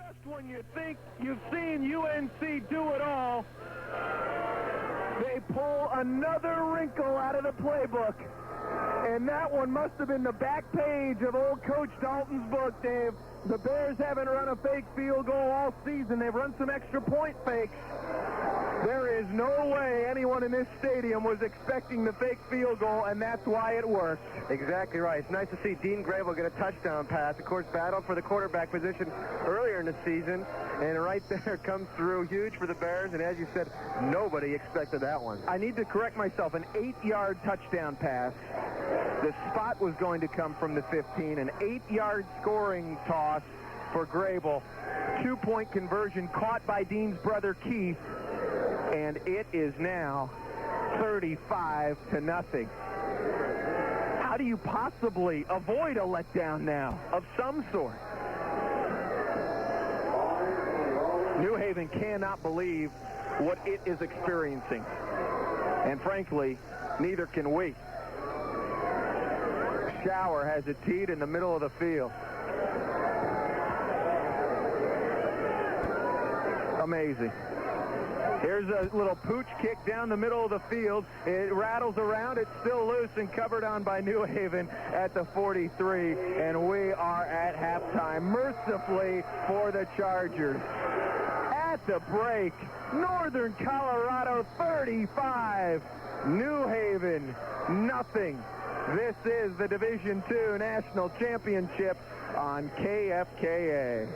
Just when you think you've seen UNC do it all, they pull another wrinkle out of the playbook. And that one must have been the back page of old Coach Dalton's book, Dave. The Bears haven't run a fake field goal all season. They've run some extra point fakes. There is no way anyone in this stadium was expecting the fake field goal, and that's why it worked. Exactly right. It's nice to see Dean Grable get a touchdown pass. Of course, battled for the quarterback position earlier in the season, and right there comes through huge for the Bears, and as you said, nobody expected that one. I need to correct myself. An 8-yard touchdown pass. The spot was going to come from the 15. An 8-yard scoring toss for Grable. 2-point conversion caught by Dean's brother Keith. And it is now 35-0. How do you possibly avoid a letdown now of some sort? New Haven cannot believe what it is experiencing. And frankly, neither can we. Shower has it teed in the middle of the field. Amazing. Here's a little pooch kick down the middle of the field. It rattles around. It's still loose and covered on by New Haven at the 43. And we are at halftime, mercifully for the Chargers. At the break, Northern Colorado 35, New Haven nothing. This is the Division II National Championship on KFKA.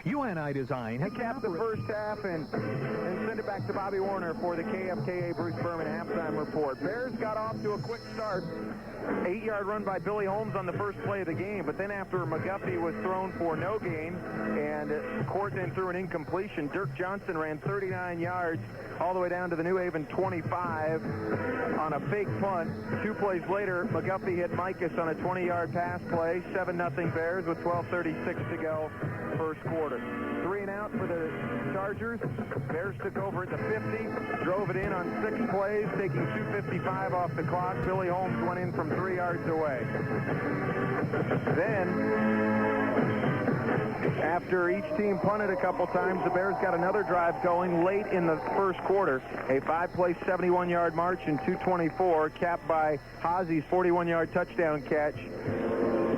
UNI Design has capped the first half and send it back to Bobby Warner for the KFKA Bruce Berman halftime report. Bears got off to a quick start. 8-yard run by Billy Holmes on the first play of the game, but then after McGuffey was thrown for no gain and Court then threw an incompletion, Dirk Johnson ran 39 yards all the way down to the New Haven 25 on a fake punt. 2 plays later, McGuffey hit Mikas on a 20-yard pass play. 7-0 Bears with 12:36 to go first quarter. 3 and out for the Chargers. Bears took over at the 50, drove it in on 6 plays, taking 2:55 off the clock. Billy Holmes went in from 3 yards away. Then, after each team punted a couple times, the Bears got another drive going late in the first quarter. A 5-play, 71-yard march in 2:24, capped by Hazi's 41-yard touchdown catch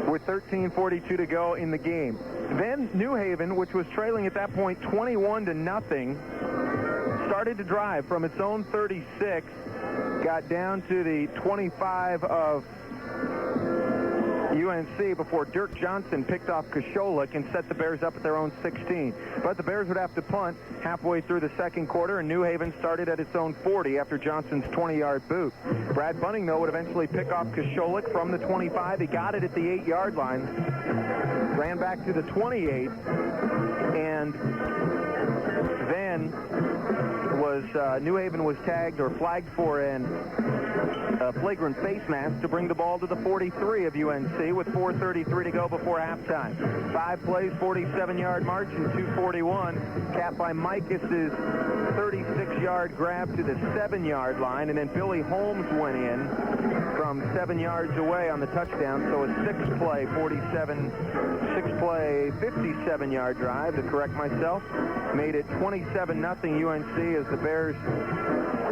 with 13:42 to go in the game. Then New Haven, which was trailing at that point 21-0, started to drive from its own 36, got down to the 25 of UNC before Dirk Johnson picked off Kosholik and set the Bears up at their own 16. But the Bears would have to punt halfway through the second quarter, and New Haven started at its own 40 after Johnson's 20-yard boot. Brad Bunning, though, would eventually pick off Kosholik from the 25. He got it at the 8-yard line, ran back to the 28, and then New Haven was tagged or flagged for a flagrant face mask to bring the ball to the 43 of UNC with 4:33 to go before halftime. 5 plays, 47-yard march in 2:41, capped by Mikas' 36-yard grab to the 7-yard line, and then Billy Holmes went in from 7 yards away on the touchdown. So a 6-play, 57-yard drive, to correct myself, made it 27-0 UNC as the Bears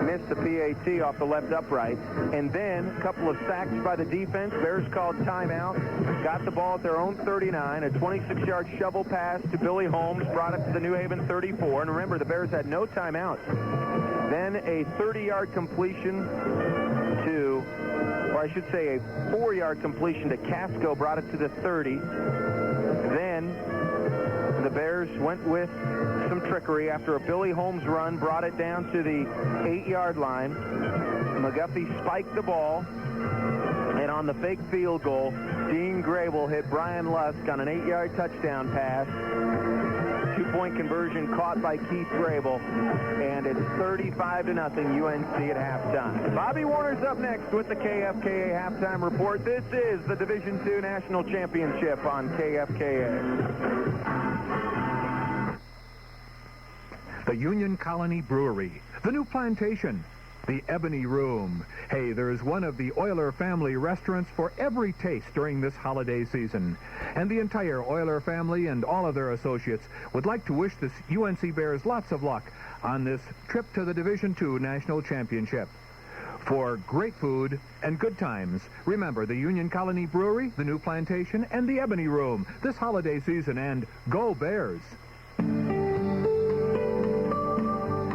missed the PAT off the left upright. And then a couple of sacks by the defense. Bears called timeout, got the ball at their own 39. A 26-yard shovel pass to Billy Holmes brought it to the New Haven 34. And remember, the Bears had no timeouts. Then a 30-yard completion to, or I should say a 4-yard completion to Casco brought it to the 30. Then the Bears went with some trickery after a Billy Holmes run, brought it down to the 8-yard line. McGuffey spiked the ball, and on the fake field goal, Dean Grable hit Brian Lusk on an 8-yard touchdown pass. 2-point conversion caught by Keith Grable, and it's 35-0 UNC at halftime. Bobby Warner's up next with the KFKA halftime report. This is the Division II National Championship on KFKA. The Union Colony Brewery, the new plantation, The Ebony Room. Hey, there's one of the Oiler family restaurants for every taste during this holiday season. And the entire Oiler family and all of their associates would like to wish the UNC Bears lots of luck on this trip to the Division II National Championship. For great food and good times, remember the Union Colony Brewery, the New Plantation, and the Ebony Room this holiday season, and go Bears!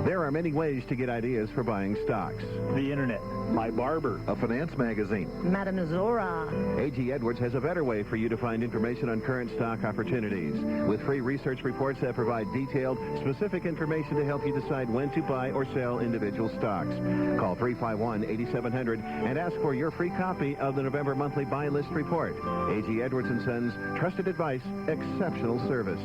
There are many ways to get ideas for buying stocks. The internet, my barber, A finance magazine. Madame Zora. A.G. Edwards has a better way for you to find information on current stock opportunities. With free research reports that provide detailed, specific information to help you decide when to buy or sell individual stocks. Call 351-8700 and ask for your free copy of the November monthly buy list report. A.G. Edwards & Sons, trusted advice, exceptional service.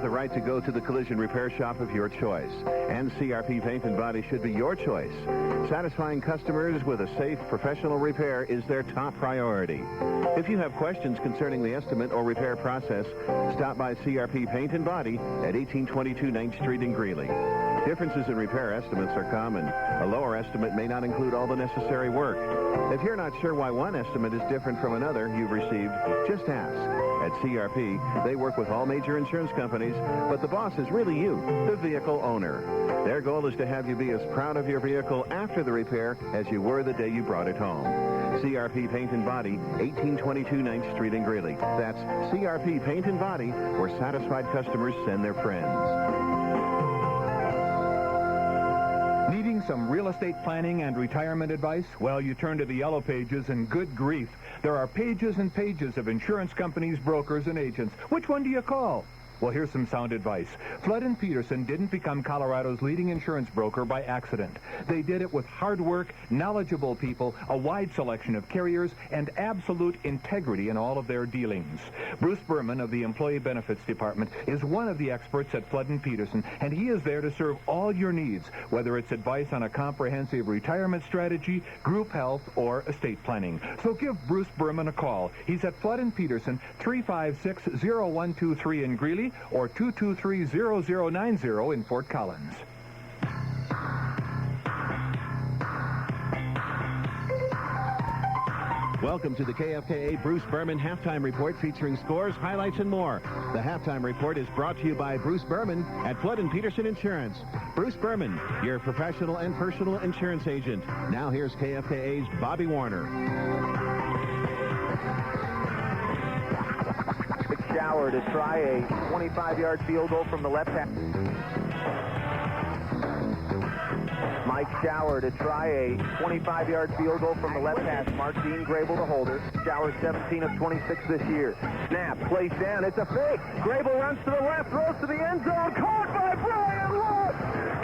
The right to go to the collision repair shop of your choice. And CRP Paint and Body should be your choice. Satisfying customers with a safe, professional repair is their top priority. If you have questions concerning the estimate or repair process, stop by CRP Paint and Body at 1822 9th Street in Greeley. Differences in repair estimates are common. A lower estimate may not include all the necessary work. If you're not sure why one estimate is different from another you've received, just ask. At CRP, they work with all major insurance companies, but the boss is really you, the vehicle owner. Their goal is to have you be as proud of your vehicle after the repair as you were the day you brought it home. CRP Paint and Body, 1822 9th Street in Greeley. That's CRP Paint and Body, where satisfied customers send their friends. Needing some real estate planning and retirement advice? Well, you turn to the Yellow Pages, and good grief, there are pages and pages of insurance companies, brokers, and agents. Which one do you call? Well, here's some sound advice. Flood & Peterson didn't become Colorado's leading insurance broker by accident. They did it with hard work, knowledgeable people, a wide selection of carriers, and absolute integrity in all of their dealings. Bruce Berman of the Employee Benefits Department is one of the experts at Flood & Peterson, and he is there to serve all your needs, whether it's advice on a comprehensive retirement strategy, group health, or estate planning. So give Bruce Berman a call. He's at Flood & Peterson, 356-0123 in Greeley, or 223-0090 in Fort Collins. Welcome to the KFKA Bruce Berman Halftime Report featuring scores, highlights, and more. The Halftime Report is brought to you by Bruce Berman at Flood & Peterson Insurance. Bruce Berman, your professional and personal insurance agent. Now here's KFKA's Bobby Warner. Shower to try a 25-yard field goal from the left half. Mike Shower to try a 25-yard field goal from the left hash mark. Dean Grable the holder. Shower 17 of 26 this year. Snap, placed down. It's a fake. Grable runs to the left, throws to the end zone. Caught by Brian Lusk.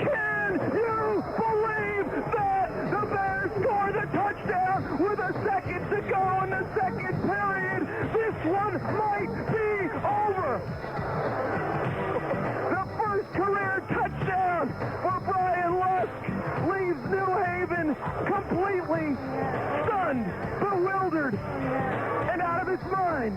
Can you believe that? The Bears score the touchdown with a second to go in the second period. This one might be over. The first career touchdown for Brian Lusk leaves New Haven completely stunned, bewildered, and out of his mind.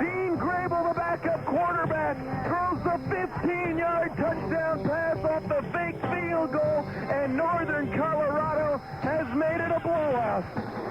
Dean Grable, the backup quarterback, throws the 15-yard touchdown pass off the fake field goal, and Northern Colorado has made it a blowout.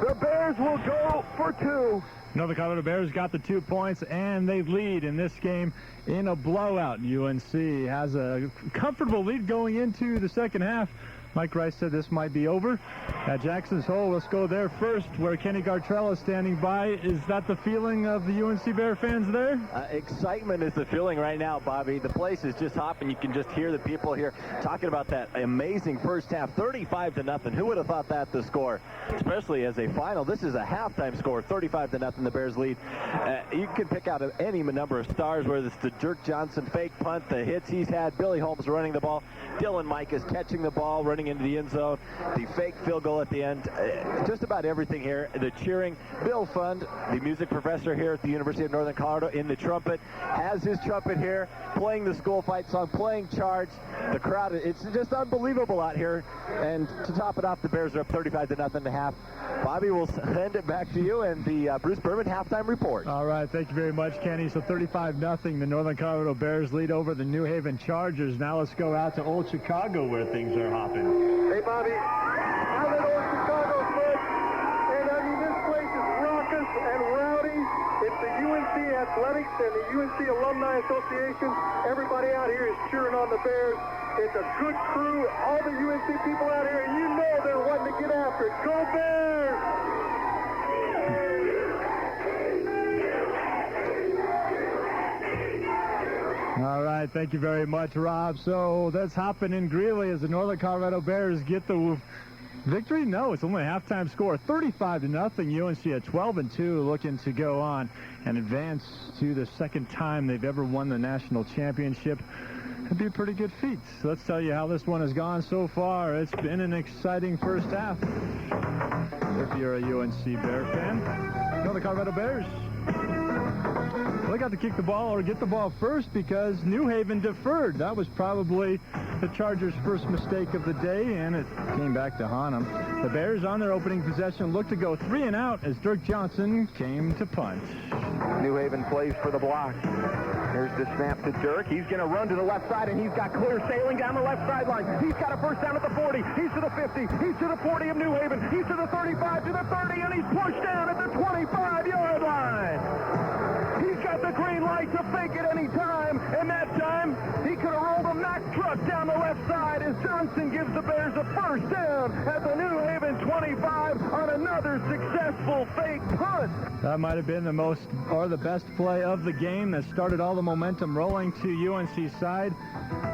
The Bears will go for two. The Colorado Bears got the 2 points, and they lead in this game in a blowout. UNC has a comfortable lead going into the second half. Mike Rice said this might be over. At Jackson's Hole, let's go there first, where Kenny Gartrell is standing by. Is that the feeling of the UNC Bear fans there? Excitement is the feeling right now, Bobby. The place is just hopping. You can just hear the people here talking about that amazing first half, 35-0. Who would have thought that the score, especially as a final? This is a halftime score, 35-0. The Bears lead. You can pick out any number of stars, whether it's the Dirk Johnson fake punt, the hits he's had, Billy Holmes running the ball. Dylan Micah's catching the ball, running into the end zone, the fake field goal at the end. Just about everything here. The cheering. Bill Fund, the music professor here at the University of Northern Colorado in the trumpet, has his trumpet here, playing the school fight song, playing Charge. The crowd, it's just unbelievable out here. And to top it off, the Bears are up 35-0 at half. Bobby, we'll send it back to you and the Bruce Berman halftime report. All right, thank you very much, Kenny. So 35-0, the Northern Colorado Bears lead over the New Haven Chargers. Now let's go out to Old Chicago where things are hopping. Hey, Bobby, I'm at Old Chicago, bud, and I mean, this place is raucous and rowdy. It's the UNC Athletics and the UNC Alumni Association. Everybody out here is cheering on the Bears. It's a good crew. All the UNC people out here, and you know they're wanting to get after it. Go Bears! All right, thank you very much, Rob. So that's hopping in Greeley as the Northern Colorado Bears get the victory. No, it's only a halftime score, 35-0. UNC at 12-2, looking to go on and advance to the second time they've ever won the national championship. It'd be a pretty good feat. So let's tell you how this one has gone so far. It's been an exciting first half. If you're a UNC Bear fan, Northern Colorado Bears. They got to kick the ball or get the ball first because New Haven deferred. That was probably the Chargers' first mistake of the day, and it came back to haunt them. The Bears on their opening possession looked to go 3 and out as Dirk Johnson came to punt. New Haven plays for the block. Here's the snap to Dirk. He's going to run to the left side, and he's got clear sailing down the left sideline. He's got a first down at the 40. He's to the 50. He's to the 40 of New Haven. He's to the 35, to the 30, and he's pushed down at the 25-yard line. He's got the green light to fake it any time, and that time he could have rolled a Mack truck down the left side as Johnson gives the Bears a first down at the New Haven 25 on another successful fake punt. That might have been the most or the best play of the game that started all the momentum rolling to UNC's side.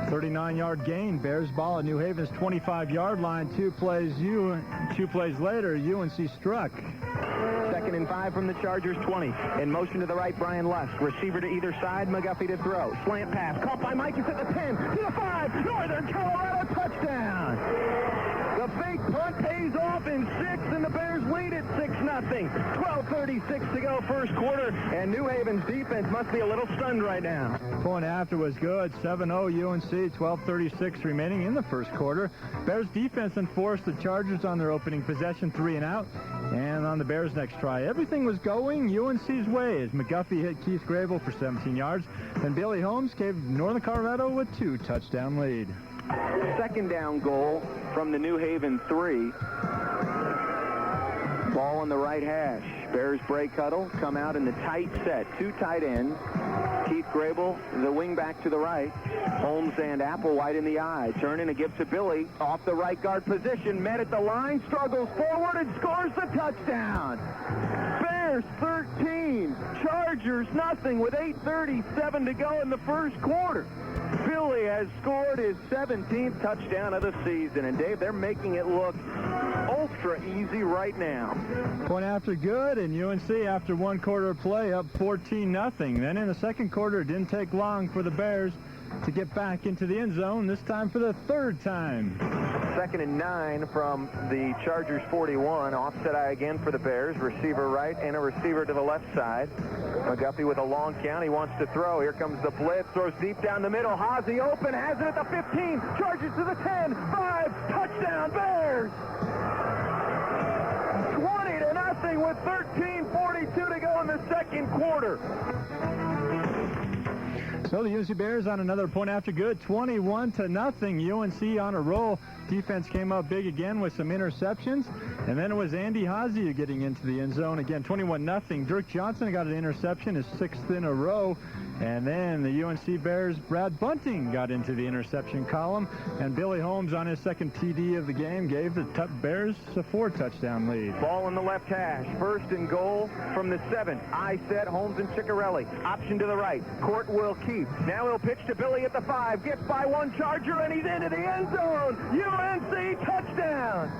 39-yard gain. Bears ball at New Haven's 25-yard line. Two plays later, UNC struck. 2nd and 5 from the Chargers 20. In motion to the right, Brian Lusk. Receiver to either side, McGuffey to throw. Slant pass. Caught by Mike. It's at the 10. To the 5. Northern Colorado touchdown. The fake punt pays off in 6, and the Bears lead at 6-0. 12:36 to go first quarter, and New Haven's defense must be a little stunned right now. Point after was good. 7-0 UNC, 12:36 remaining in the first quarter. Bears defense enforced the Chargers on their opening possession, 3 and out. And on the Bears' next try, everything was going UNC's way as McGuffey hit Keith Grable for 17 yards. And Billy Holmes gave Northern Colorado a 2-touchdown lead. 2nd down goal from the New Haven 3. Ball on the right hash. Bears break huddle, come out in the tight set. 2 tight ends. Keith Grable, the wing back to the right. Holmes and Applewhite in the eye. Turning to give to Billy. Off the right guard position. Met at the line. Struggles forward and scores the touchdown. Bears 13. Chargers nothing with 8:37 to go in the first quarter. Billy has scored his 17th touchdown of the season. And, Dave, they're making it look ultra easy right now. Point after good, and UNC after one quarter of play up 14-0. Then in the second quarter, it didn't take long for the Bears to get back into the end zone, this time for the 3rd time. 2nd and 9 from the Chargers 41. Offset eye again for the Bears. Receiver right and a receiver to the left side. McGuffey with a long count. He wants to throw. Here comes the blitz. Throws deep down the middle. Haase open. Has it at the 15. Charges to the 10. 5. Touchdown Bears. 20-0 with 13:42 to go in the second quarter. So the UNC Bears on another point after good, 21-0. UNC on a roll. Defense came up big again with some interceptions. And then it was Andy Haase getting into the end zone again, 21-0. Dirk Johnson got an interception, his 6th in a row. And then the UNC Bears, Brad Bunting got into the interception column. And Billy Holmes on his 2nd TD of the game gave the Bears a 4-touchdown lead. Ball in the left hash. 1st and goal from the 7. Eye set, Holmes and Ciccarelli. Option to the right. Court will keep. Now he'll pitch to Billy at the 5. Gets by one Charger, and he's into the end zone. UNC touchdown.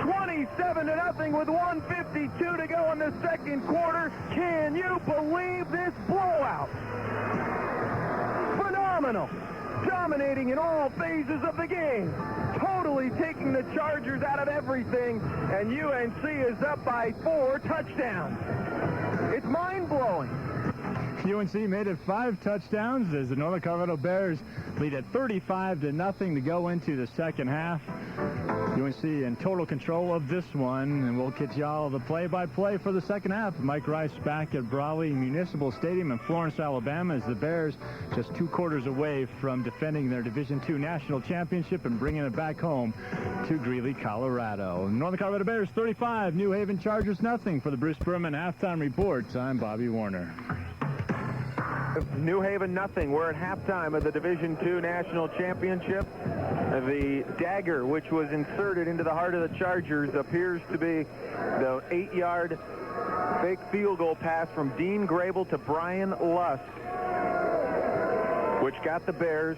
27-0 with 1:52 to go in the second quarter. Can you believe this blowout? Phenomenal. dominating in all phases of the game, totally taking the Chargers out of everything, and UNC is up by 4 touchdowns. It's mind-blowing. UNC made it 5 touchdowns as the Northern Colorado Bears lead at 35-0 to go into the second half. UNC in total control of this one, and we'll get y'all the play-by-play for the second half. Mike Rice back at Brawley Municipal Stadium in Florence, Alabama, as the Bears just 2 quarters away from defending their Division II National Championship and bringing it back home to Greeley, Colorado. Northern Colorado Bears 35, New Haven Chargers nothing. For the Bruce Berman Halftime Report, I'm Bobby Warner. New Haven nothing. We're at halftime of the Division II National Championship. The dagger, which was inserted into the heart of the Chargers, appears to be the 8-yard fake field goal pass from Dean Grable to Brian Lusk, which got the Bears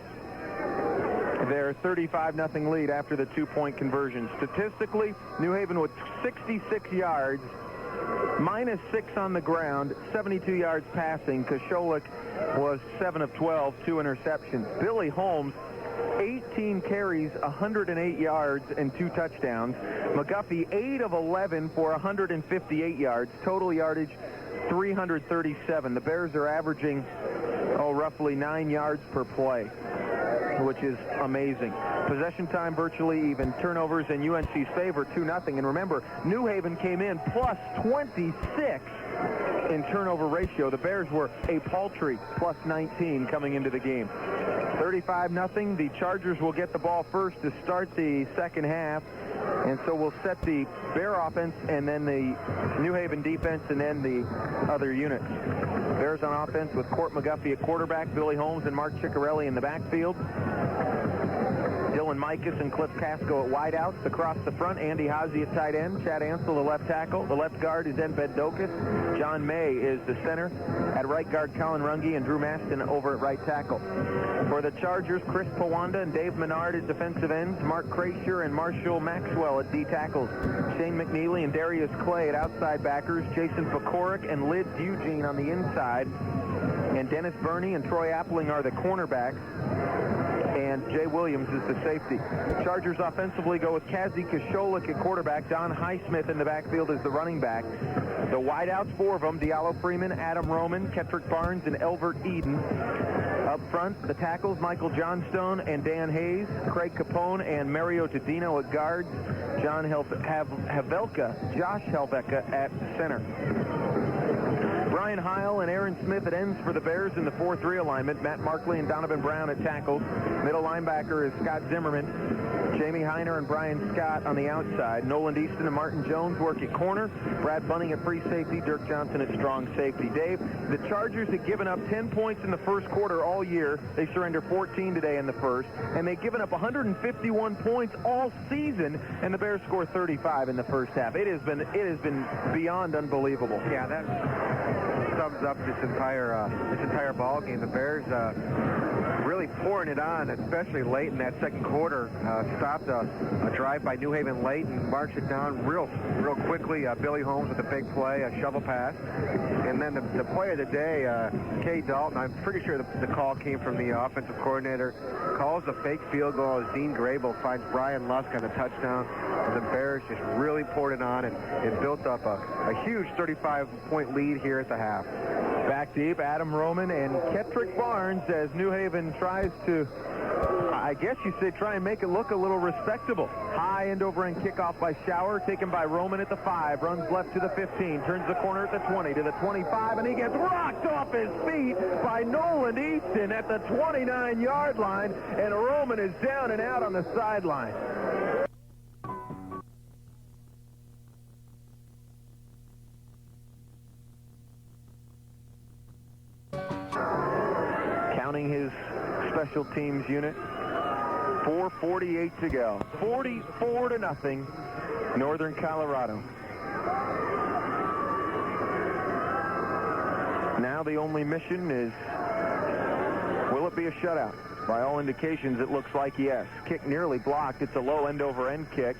their 35-0 lead after the 2-point conversion. Statistically, New Haven with 66 yards, -6 on the ground, 72 yards passing. Kosholik was 7 of 12, 2 interceptions. Billy Holmes, 18 carries, 108 yards, and 2 touchdowns. McGuffey, 8 of 11 for 158 yards. Total yardage, 337. The Bears are averaging, roughly 9 yards per play, which is amazing. Possession time virtually even. Turnovers in UNC's favor, 2-0. And remember, New Haven came in plus 26 in turnover ratio. The Bears were a paltry plus 19 coming into the game. 35-0. The Chargers will get the ball first to start the second half. And so we'll set the Bear offense and then the New Haven defense and then the other units. Bears on offense with Court McGuffey at quarterback, Billy Holmes and Mark Ciccarelli in the backfield. Dylan Mikas and Cliff Casco at wideouts. Across the front, Andy Hazy at tight end, Chad Ansel, the left tackle. The left guard is Ed Bedokis. John May is the center. At right guard, Colin Runge and Drew Maston over at right tackle. For the Chargers, Chris Pawanda and Dave Menard at defensive ends. Mark Krasher and Marshall Maxwell at D tackles. Shane McNeely and Darius Clay at outside backers. Jason Pekoric and Lids Eugene on the inside. And Dennis Burney and Troy Appling are the cornerbacks. And Jay Williams is the safety. Chargers offensively go with Kazi Kosholik at quarterback. Don Highsmith in the backfield is the running back. The wideouts, 4 of them, Diallo Freeman, Adam Roman, Kettrick Barnes, and Elbert Eden. Up front, the tackles, Michael Johnstone and Dan Hayes, Craig Capone and Mario Tadino at guards, Josh Helveka at center. Brian Heil and Aaron Smith at ends for the Bears in the 4-3 alignment. Matt Markley and Donovan Brown at tackles. Middle linebacker is Scott Zimmerman. Jamie Heiner and Brian Scott on the outside. Nolan Easton and Martin Jones work at corner. Brad Bunning at free safety. Dirk Johnson at strong safety. Dave, the Chargers had given up 10 points in the first quarter all year. They surrendered 14 today in the first. And they've given up 151 points all season, and the Bears score 35 in the first half. It has been beyond unbelievable. Yeah, that sums up this entire ball game. The Bears really pouring it on, especially late in that second quarter. Stopped a drive by New Haven late and marched it down real quickly. Billy Holmes with a big play, a shovel pass. And then the play of the day, Kay Dalton, I'm pretty sure the call came from the offensive coordinator, calls the fake field goal as Dean Grable finds Brian Lusk on the touchdown. And the Bears just really poured it on, and it built up a huge 35-point lead here at the half. Back deep, Adam Roman and Kettrick Barnes as New Haven tries to, I guess you say, try and make it look a little respectable. High end over end kickoff by Schauer, taken by Roman at the 5, runs left to the 15, turns the corner at the 20 to the 25, and he gets rocked off his feet by Nolan Easton at the 29-yard line, and Roman is down and out on the sideline. Counting his special teams unit, 4:48 to go. 44-0, Northern Colorado. Now the only mission is, will it be a shutout? By all indications, it looks like yes. Kick nearly blocked. It's a low end-over-end kick.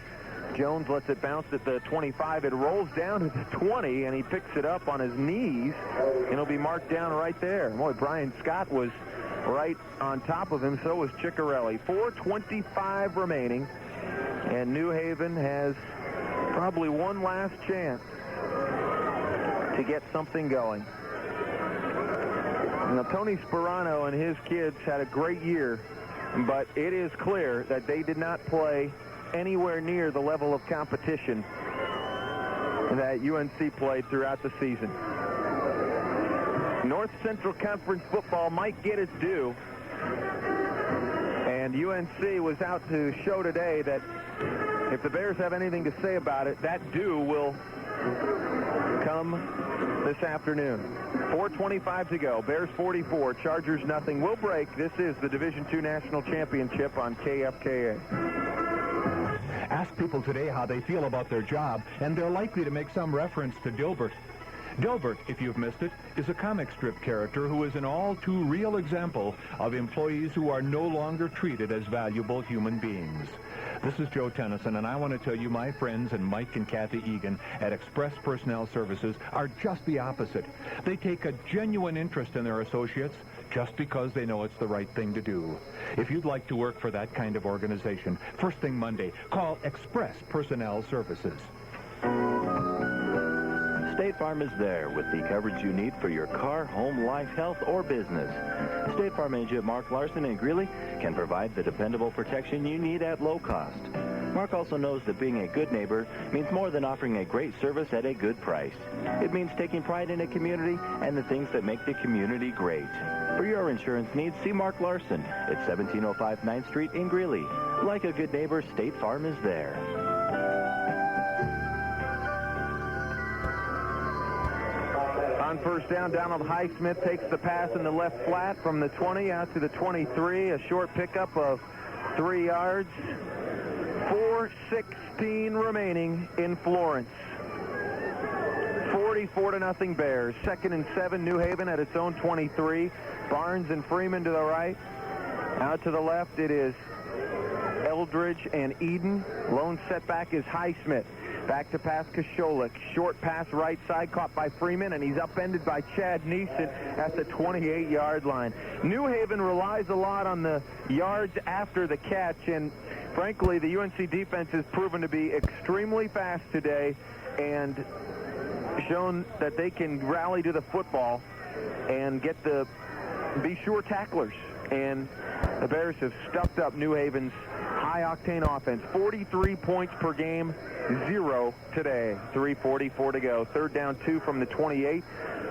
Jones lets it bounce at the 25. It rolls down to the 20, and he picks it up on his knees, and it'll be marked down right there. Boy, Brian Scott was right on top of him. So was Ciccarelli. 4:25 remaining, and New Haven has probably one last chance to get something going. Now, Tony Sperano and his kids had a great year, but it is clear that they did not play anywhere near the level of competition that UNC played throughout the season. North Central Conference football might get its due, and UNC was out to show today that if the Bears have anything to say about it, that due will come this afternoon. 4:25 to go. Bears 44, Chargers nothing. We'll break. This is the Division II National Championship on KFKA. Ask people today how they feel about their job, and they're likely to make some reference to Dilbert. Dilbert, if you've missed it, is a comic strip character who is an all-too-real example of employees who are no longer treated as valuable human beings. This is Joe Tennyson, and I want to tell you my friends and Mike and Kathy Egan at Express Personnel Services are just the opposite. They take a genuine interest in their associates just because they know it's the right thing to do. If you'd like to work for that kind of organization, first thing Monday, call Express Personnel Services. State Farm is there with the coverage you need for your car, home, life, health, or business. State Farm agent Mark Larson in Greeley can provide the dependable protection you need at low cost. Mark also knows that being a good neighbor means more than offering a great service at a good price. It means taking pride in a community and the things that make the community great. For your insurance needs, see Mark Larson at 1705 9th Street in Greeley. Like a good neighbor, State Farm is there. On first down, Donald Highsmith takes the pass in the left flat from the 20 out to the 23. A short pickup of 3 yards. 4:16 remaining in Florence. 44-0 Bears. 2nd and 7, New Haven at its own 23. Barnes and Freeman to the right. Out to the left, it is Eldridge and Eden. Lone setback is Highsmith. Back to pass Kasholik. Short pass right side caught by Freeman, and he's upended by Chad Neeson at the 28-yard line. New Haven relies a lot on the yards after the catch, and frankly, the UNC defense has proven to be extremely fast today and shown that they can rally to the football and be sure tacklers. And the Bears have stuffed up New Haven's high-octane offense. 43 points per game, 0 today. 3:44 to go. 3rd down, 2 from the 28.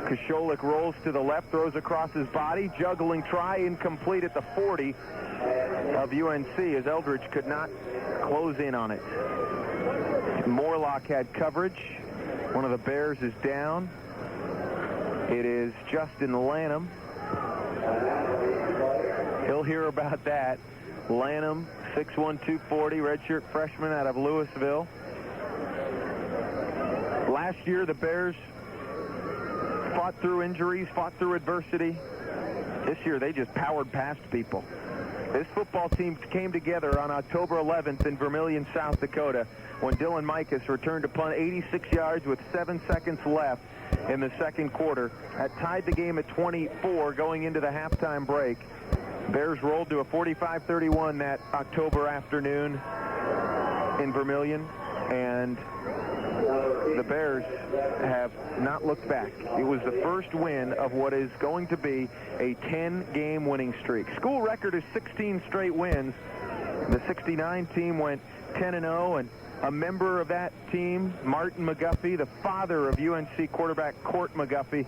Kasholik rolls to the left, throws across his body. Juggling try, incomplete at the 40 of UNC as Eldridge could not close in on it. Morlock had coverage. One of the Bears is down. It is Justin Lanham. He'll hear about that. Lanham, 6'1", 240, redshirt freshman out of Louisville. Last year, the Bears fought through injuries, fought through adversity. This year, they just powered past people. This football team came together on October 11th in Vermillion, South Dakota, when Dylan Mikas returned to punt 86 yards with 7 seconds left in the second quarter. That tied the game at 24 going into the halftime break. Bears rolled to a 45-31 that October afternoon in Vermillion, and the Bears have not looked back. It was the first win of what is going to be a 10-game winning streak. School record is 16 straight wins. The 69 team went 10-0, and a member of that team, Martin McGuffey, the father of UNC quarterback Court McGuffey.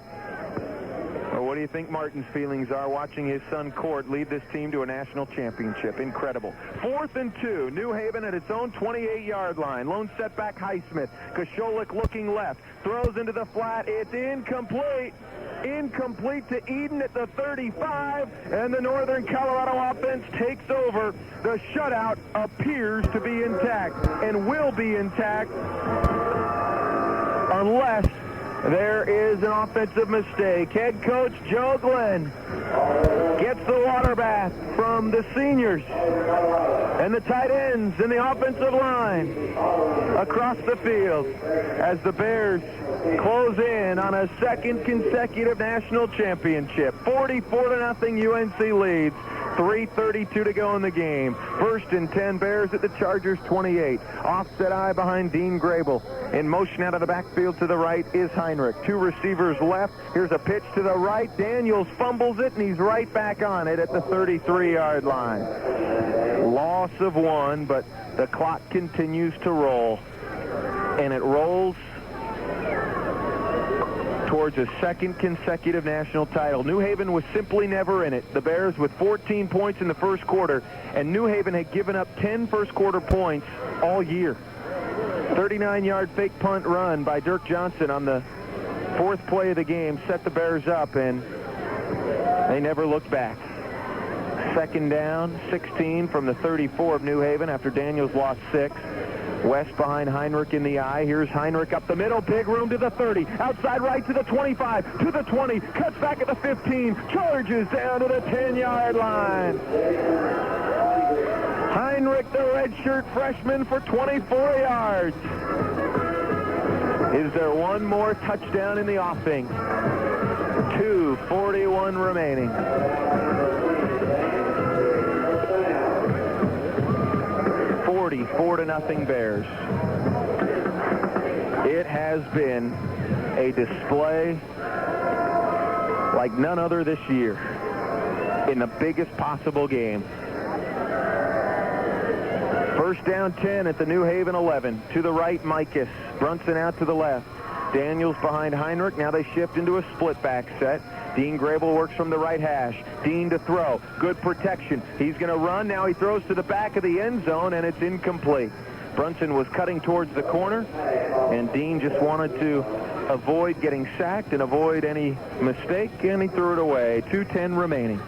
Well, what do you think Martin's feelings are watching his son Court lead this team to a national championship? Incredible. 4th and 2. New Haven at its own 28-yard line. Lone setback Highsmith. Kasholik looking left. Throws into the flat. It's incomplete. Incomplete to Eden at the 35. And the Northern Colorado offense takes over. The shutout appears to be intact and will be intact unless there is an offensive mistake. Head coach Joe Glenn gets the water bath from the seniors. And and the tight ends and the offensive line across the field as the Bears close in on a second consecutive national championship. 44-0 UNC leads. 3:32 to go in the game. 1st and 10 Bears at the Chargers 28. Offset eye behind Dean Grable. In motion out of the backfield to the right is Heinrich. 2 receivers left. Here's a pitch to the right. Daniels fumbles it, and he's right back on it at the 33-yard line. Loss of 1, but the clock continues to roll. And it rolls towards a second consecutive national title. New Haven was simply never in it. The Bears with 14 points in the first quarter, and New Haven had given up 10 first-quarter points all year. 39-yard fake punt run by Dirk Johnson on the 4th play of the game set the Bears up, and they never looked back. 2nd down, 16 from the 34 of New Haven after Daniels lost 6. West behind Heinrich in the eye. Here's Heinrich up the middle. Big room to the 30. Outside right to the 25. To the 20. Cuts back at the 15. Charges down to the 10-yard line. Heinrich, the redshirt freshman, for 24 yards. Is there one more touchdown in the offing? 2:41 remaining. 44-0 Bears. It has been a display like none other this year in the biggest possible game. 1st down 10 at the New Haven 11. To the right, Mikas. Brunson out to the left. Daniels behind Heinrich. Now they shift into a split back set. Dean Grable works from the right hash. Dean to throw. Good protection. He's going to run. Now he throws to the back of the end zone, and it's incomplete. Brunson was cutting towards the corner, and Dean just wanted to avoid getting sacked and avoid any mistake, and he threw it away. 2:10 remaining.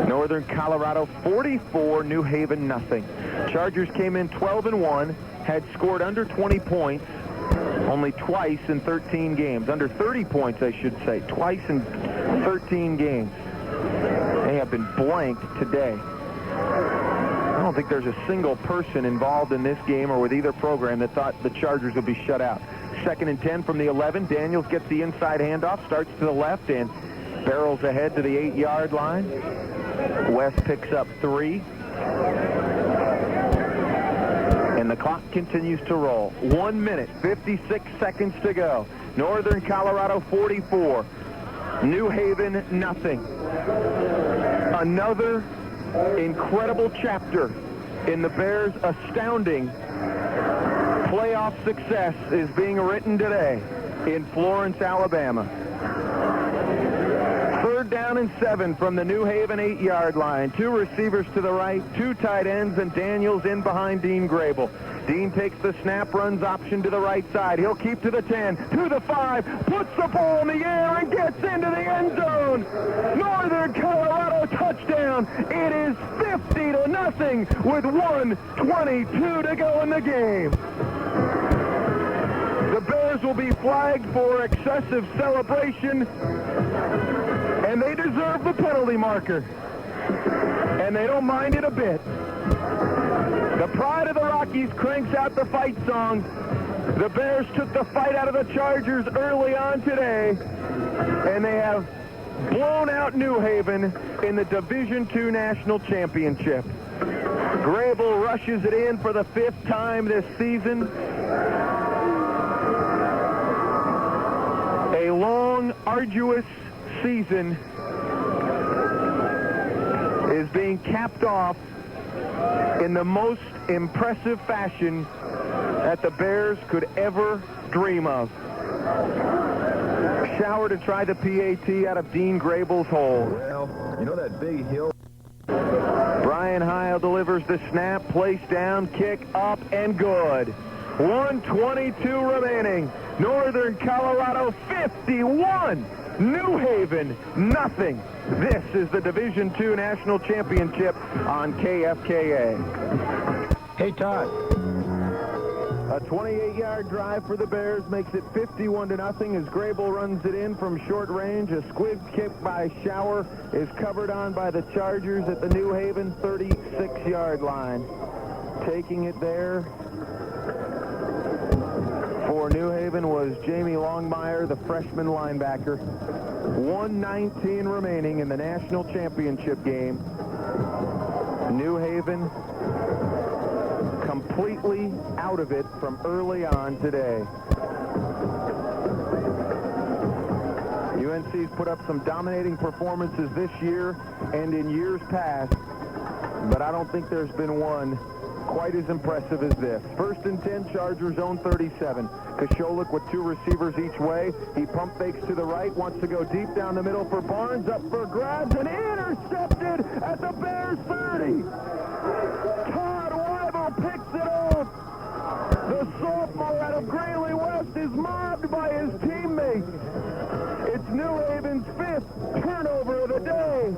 Northern Colorado 44, New Haven nothing. Chargers came in 12-1, had scored under 20 points only twice in 13 games. Under 30 points, I should say. Twice in 13 games. They have been blanked today. I don't think there's a single person involved in this game or with either program that thought the Chargers would be shut out. 2nd and 10 from the 11. Daniels gets the inside handoff, starts to the left, and barrels ahead to the 8-yard line. West picks up 3. And the clock continues to roll. 1 minute, 56 seconds to go. Northern Colorado 44. New Haven nothing. Another incredible chapter in the Bears' astounding playoff success is being written today in Florence, Alabama. 3rd down and 7 from the New Haven 8-yard line. 2 receivers to the right, 2 tight ends, and Daniels in behind Dean Grable. Dean takes the snap, runs option to the right side. He'll keep to the 10, to the 5, puts the ball in the air and gets into the end zone. Northern Colorado touchdown. It is 50-0 with 1:22 to go in the game. The Bears will be flagged for excessive celebration, and they deserve the penalty marker. And they don't mind it a bit. The pride of the Rockies cranks out the fight song. The Bears took the fight out of the Chargers early on today, and they have blown out New Haven in the Division II National Championship. Grable rushes it in for the 5th time this season. A long, arduous season is being capped off in the most impressive fashion that the Bears could ever dream of. Shower to try the PAT out of Dean Grable's hole. Well, you know that big hill. Brian Heil delivers the snap, place down, kick up, and good. 1:22 remaining. Northern Colorado 51. New Haven nothing. This is the Division II National Championship on KFKA. Hey, Todd. A 28-yard drive for the Bears makes it 51-0 as Grable runs it in from short range. A squib kick by Shower is covered on by the Chargers at the New Haven 36-yard line. Taking it there for New Haven was Jamie Longmire, the freshman linebacker. 1:19 remaining in the national championship game. New Haven completely out of it from early on today. UNC's put up some dominating performances this year and in years past, but I don't think there's been one quite as impressive as this. 1st and 10, Chargers own 37. Kasholik with 2 receivers each way. He pump fakes to the right, wants to go deep down the middle for Barnes, up for grabs, and intercepted at the Bears 30. Todd Weibel picks it off. The sophomore out of Greeley West is mobbed by his teammates. It's New Haven's 5th turnover of the day.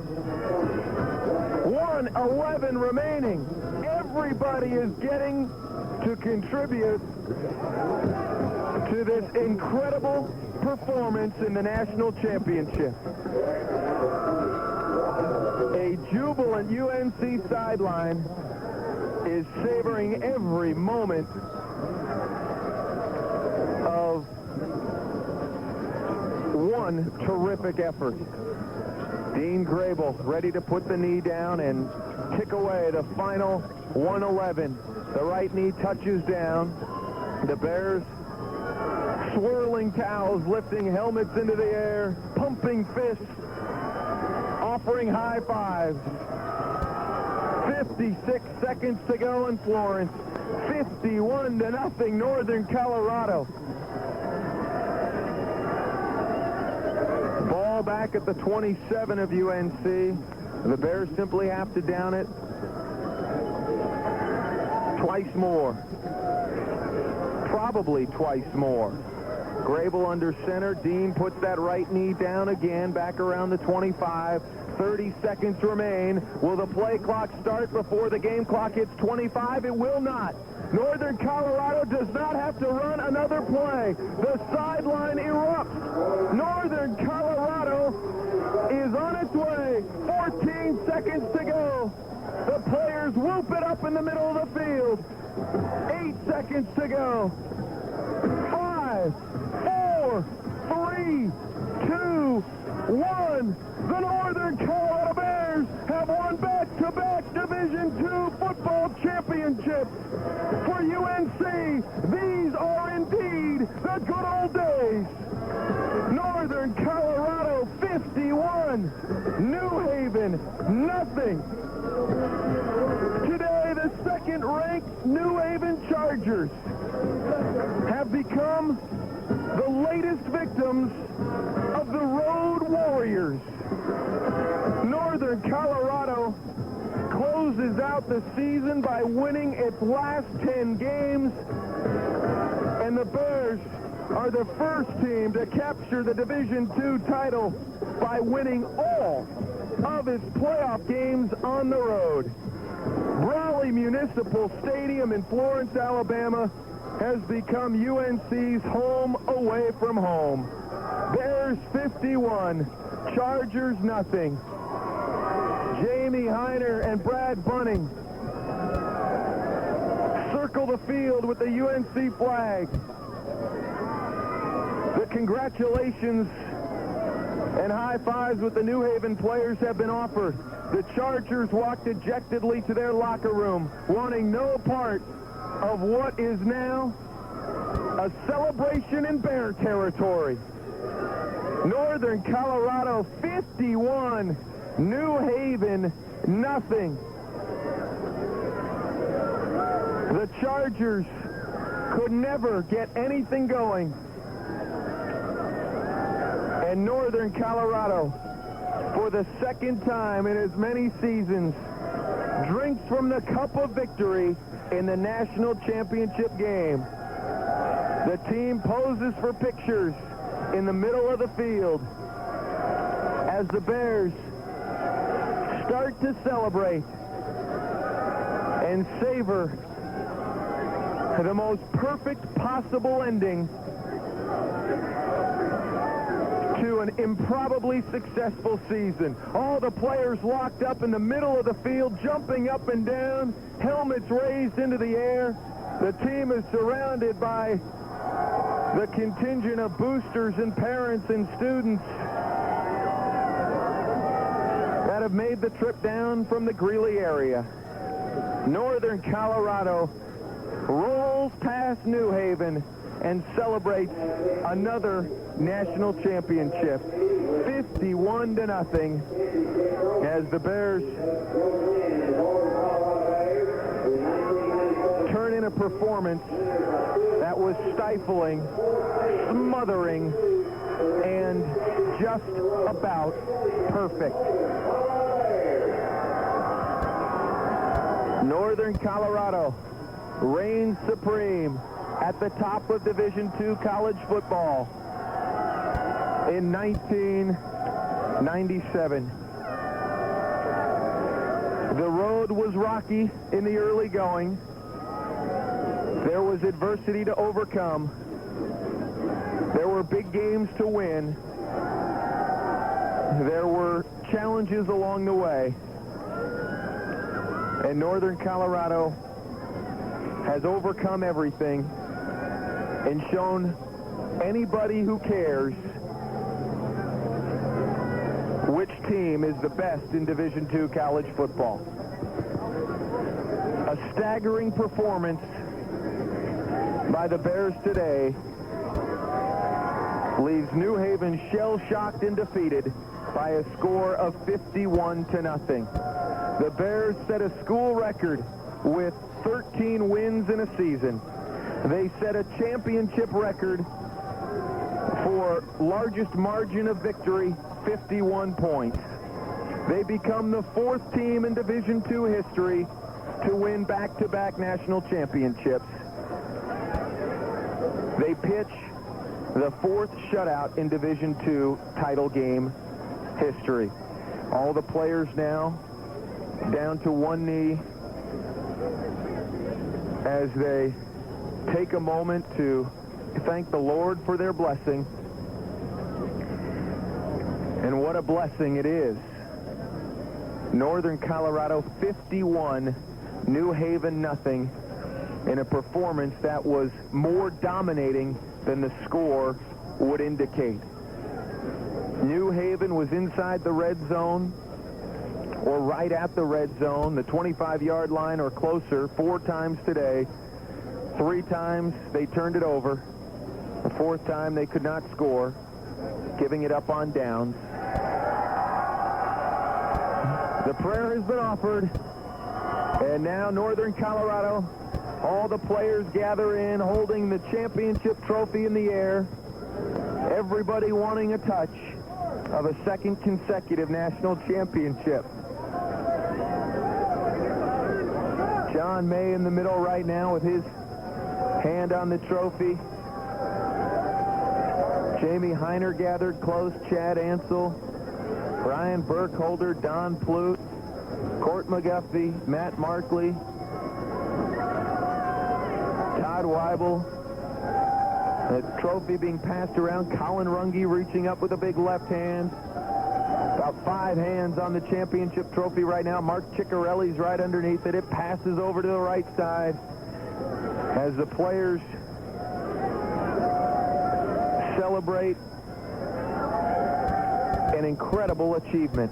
1:11 remaining. Everybody is getting to contribute to this incredible performance in the national championship. A jubilant UNC sideline is savoring every moment of one terrific effort. Dean Grable ready to put the knee down and kick away the final 1:11. The right knee touches down. The Bears swirling towels, lifting helmets into the air, pumping fists, offering high fives. 56 seconds to go in Florence. 51-0 Northern Colorado. Ball back at the 27 of UNC. The Bears simply have to down it twice more. Probably twice more. Grable under center. Dean puts that right knee down again, back around the 25. 30 seconds remain. Will the play clock start before the game clock hits 25? It will not. Northern Colorado does not have to run another play. The sideline erupts. Northern Colorado is on its way. 14 seconds to go. The players whoop it up in the middle of the field. 8 seconds to go. 5, 4, 3, 2, 1. The Northern Colorado Bears have won back-to-back Division II football championships. For UNC, these are indeed the good old days. Northern Colorado 51, New Haven nothing. Today, the second-ranked New Haven Chargers have become the latest victims of the Road Warriors. Northern Colorado closes out the season by winning its last 10 games, and the Bears are the first team to capture the Division II title by winning all of its playoff games on the road. Brawley Municipal Stadium in Florence, Alabama has become UNC's home away from home. Bears 51, Chargers nothing. Jamie Heiner and Brad Bunning circle the field with the UNC flag. The congratulations and high fives with the New Haven players have been offered. The Chargers walked dejectedly to their locker room, wanting no part of what is now a celebration in Bear territory. Northern Colorado 51, New Haven nothing. The Chargers could never get anything going. And Northern Colorado, for the second time in as many seasons, drinks from the cup of victory in the national championship game. The team poses for pictures in the middle of the field as the Bears start to celebrate and savor The most perfect possible ending to an improbably successful season. All the players locked up in the middle of the field, jumping up and down, helmets raised into the air. The team is surrounded by the contingent of boosters and parents and students that have made the trip down from the Greeley area. Northern Colorado rolls past New Haven and celebrates another national championship, 51-0, as the Bears turn in a performance that was stifling, smothering, and just about perfect. Northern Colorado reigns supreme at the top of Division II college football in 1997. The road was rocky in the early going. There was adversity to overcome. There were big games to win. There were challenges along the way. And Northern Colorado has overcome everything and shown anybody who cares which team is the best in Division II college football. A staggering performance by the Bears today leaves New Haven shell-shocked and defeated by a score of 51-0. The Bears set a school record with 13 wins in a season. They set a championship record for largest margin of victory, 51 points. They become the fourth team in Division II history to win back-to-back national championships. They pitch the fourth shutout in Division II title game history. All the players now down to one knee as they take a moment to thank the Lord for their blessing. And what a blessing it is. Northern Colorado 51, New Haven nothing, in a performance that was more dominating than the score would indicate. New Haven was inside the red zone, or right at the red zone, the 25-yard line or closer, 4 times today. 3 times they turned it over. The 4th time they could not score, giving it up on downs. The prayer has been offered, and now Northern Colorado, all the players gather in, holding the championship trophy in the air, everybody wanting a touch of a second consecutive national championship. John May in the middle right now with his hand on the trophy. Jamie Heiner gathered close, Chad Ansel, Brian Burkholder, Don Plute, Court McGuffey, Matt Markley, Todd Weibel. The trophy being passed around, Colin Runge reaching up with a big left hand. About 5 hands on the championship trophy right now. Mark Ciccarelli's right underneath it. It passes over to the right side as the players celebrate an incredible achievement.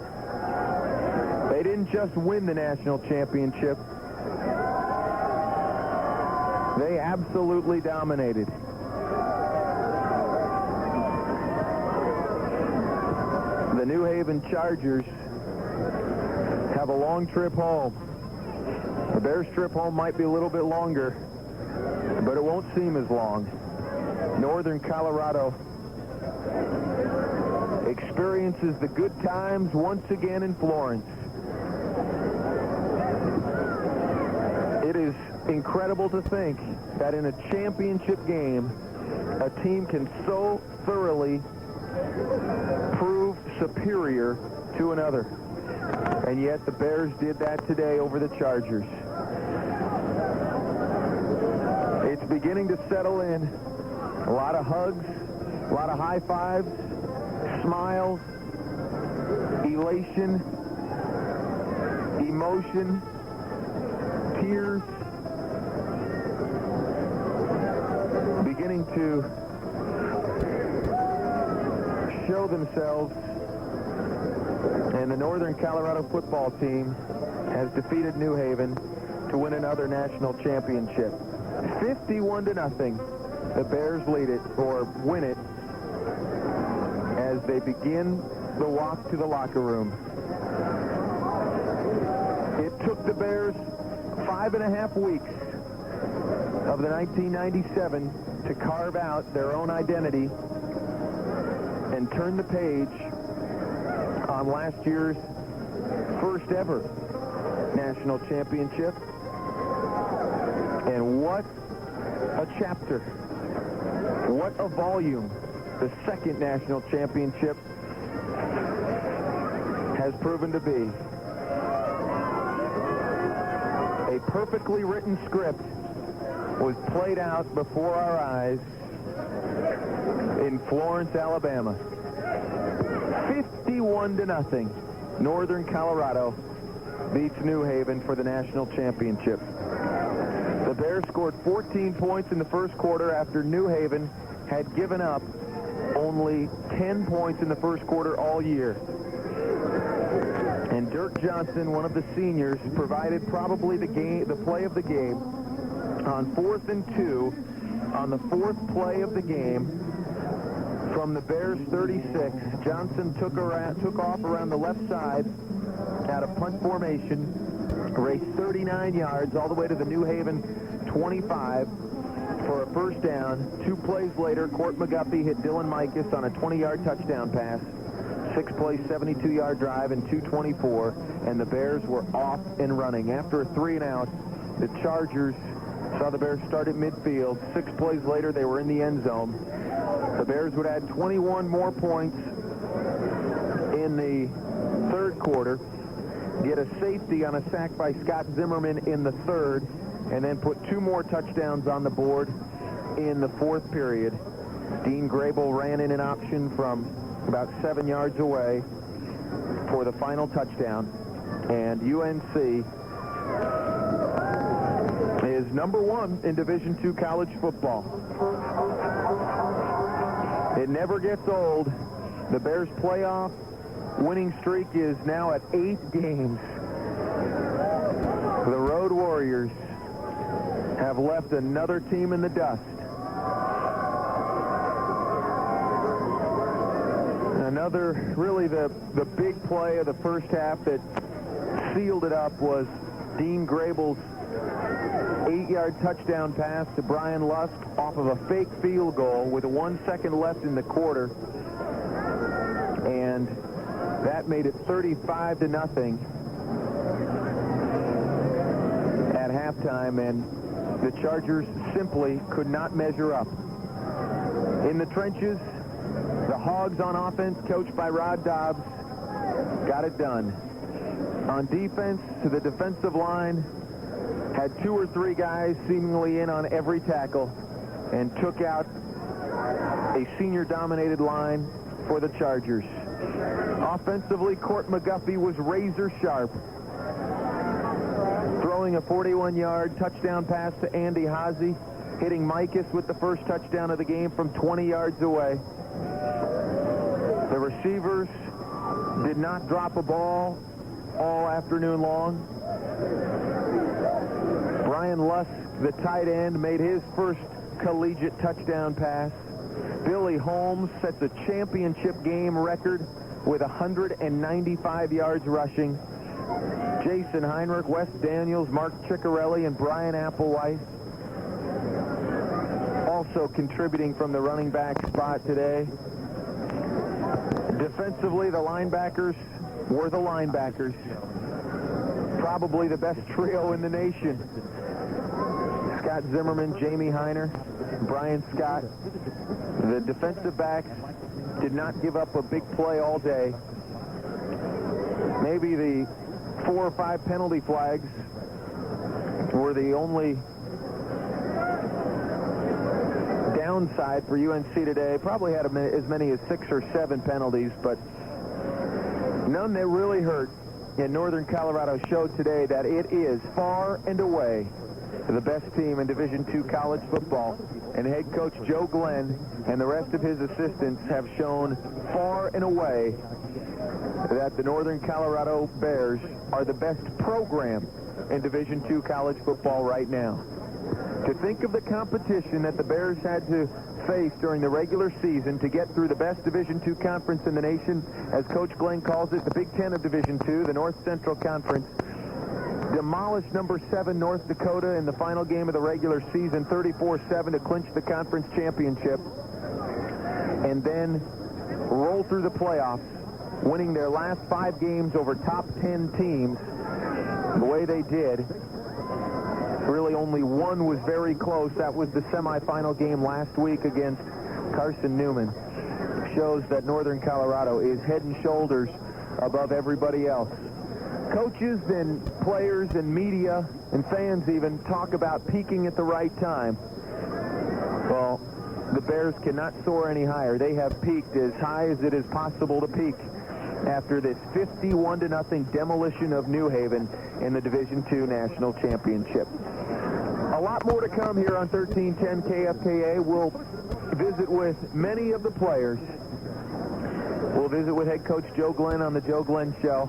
They didn't just win the national championship. They absolutely dominated. The New Haven Chargers have a long trip home. The Bears' trip home might be a little bit longer, but it won't seem as long. Northern Colorado experiences the good times once again in Florence. It is incredible to think that in a championship game, a team can so thoroughly prove superior to another. And yet the Bears did that today over the Chargers. It's It's beginning to settle in. A lot of hugs, a lot of high fives, smiles, elation, emotion, tears, beginning to show themselves, and the Northern Colorado football team has defeated New Haven to win another national championship. 51-0. The Bears lead it, or win it, as they begin the walk to the locker room. It took the Bears 5.5 weeks of the 1997 to carve out their own identity and turn the page on last year's first ever national championship. And what a chapter. What a volume the second national championship has proven to be. A perfectly written script was played out before our eyes in Florence, Alabama. 51-0. Northern Colorado beats New Haven for the national championship. The Bears scored 14 points in the first quarter after New Haven had given up only 10 points in the first quarter all year. And Dirk Johnson, one of the seniors, provided probably the play of the game on 4th and 2 on the 4th play of the game from the Bears 36. Johnson took off around the left side out of punt formation, raced 39 yards all the way to the New Haven 25 for a first down. 2 plays later, Court McGuffey hit Dylan Mikas on a 20-yard touchdown pass. 6-play, 72-yard drive and 2:24, and the Bears were off and running. After a 3-and-out, the Chargers saw the Bears start at midfield. 6 plays later, they were in the end zone. The Bears would add 21 more points in the third quarter, get a safety on a sack by Scott Zimmerman in the third, and then put 2 more touchdowns on the board in the fourth period. Dean Grable ran in an option from about 7 yards away for the final touchdown, and UNC is number 1 in Division II college football. It never gets old. The Bears' playoff winning streak is now at 8 games. The Road Warriors have left another team in the dust. Another, really the big play of the first half that sealed it up was Dean Grable's 8-yard touchdown pass to Brian Lusk off of a fake field goal with 1 second left in the quarter. And that made it 35-0 at halftime, and the Chargers simply could not measure up. In the trenches, the Hogs on offense, coached by Rod Dobbs, got it done. On defense, the defensive line had 2 or 3 guys seemingly in on every tackle and took out a senior-dominated line for the Chargers. Offensively, Court McGuffey was razor sharp, throwing a 41-yard touchdown pass to Andy Haase, hitting Mikas with the first touchdown of the game from 20 yards away. The receivers did not drop a ball all afternoon long. Brian Lusk, the tight end, made his first collegiate touchdown pass. Billy Holmes sets a championship game record with 195 yards rushing. Jason Heinrich, Wes Daniels, Mark Ciccarelli, and Brian Applewhite also contributing from the running back spot today. Defensively, the linebackers were the linebackers. Probably the best trio in the nation. Scott Zimmerman, Jamie Heiner, Brian Scott. The defensive backs did not give up a big play all day. Maybe the 4 or 5 penalty flags were the only downside for UNC today. Probably had as many as 6 or 7 penalties, but none that really hurt. And Northern Colorado showed today that it is far and away the best team in Division II college football. And head coach Joe Glenn and the rest of his assistants have shown far and away that the Northern Colorado Bears are the best program in Division II college football right now. To think of the competition that the Bears had to face during the regular season to get through the best Division II conference in the nation, as Coach Glenn calls it, the Big Ten of Division II, the North Central Conference, demolished number 7 North Dakota in the final game of the regular season, 34-7 to clinch the conference championship, and then roll through the playoffs, winning their last 5 games over top 10 teams the way they did. Really only one was very close. That was the semifinal game last week against Carson Newman. Shows that Northern Colorado is head and shoulders above everybody else. Coaches and players and media and fans even talk about peaking at the right time. Well, the Bears cannot soar any higher. They have peaked as high as it is possible to peak after this 51-0 demolition of New Haven in the Division II National Championship. A lot more to come here on 1310 KFKA. We'll visit with many of the players. We'll visit with head coach Joe Glenn on the Joe Glenn Show.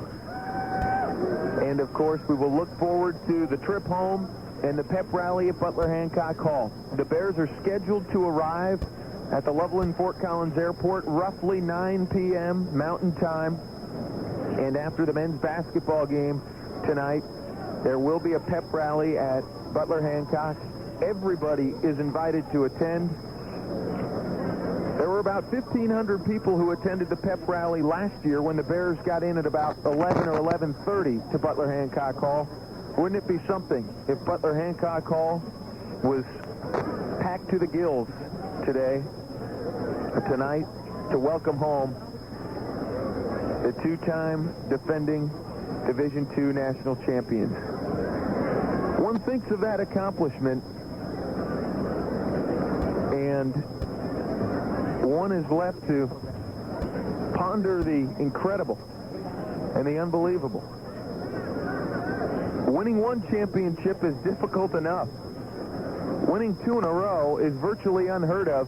And, of course, we will look forward to the trip home and the pep rally at Butler Hancock Hall. The Bears are scheduled to arrive at the Loveland Fort Collins Airport roughly 9 p.m. Mountain Time. And after the men's basketball game tonight, there will be a pep rally at Butler Hancock. Everybody is invited to attend. There were about 1,500 people who attended the pep rally last year when the Bears got in at about 11 or 11:30 to Butler Hancock Hall. Wouldn't it be something if Butler Hancock Hall was packed to the gills tonight, to welcome home the 2-time defending Division II national champions? One thinks of that accomplishment, and one is left to ponder the incredible and the unbelievable. Winning one championship is difficult enough. Winning 2 in a row is virtually unheard of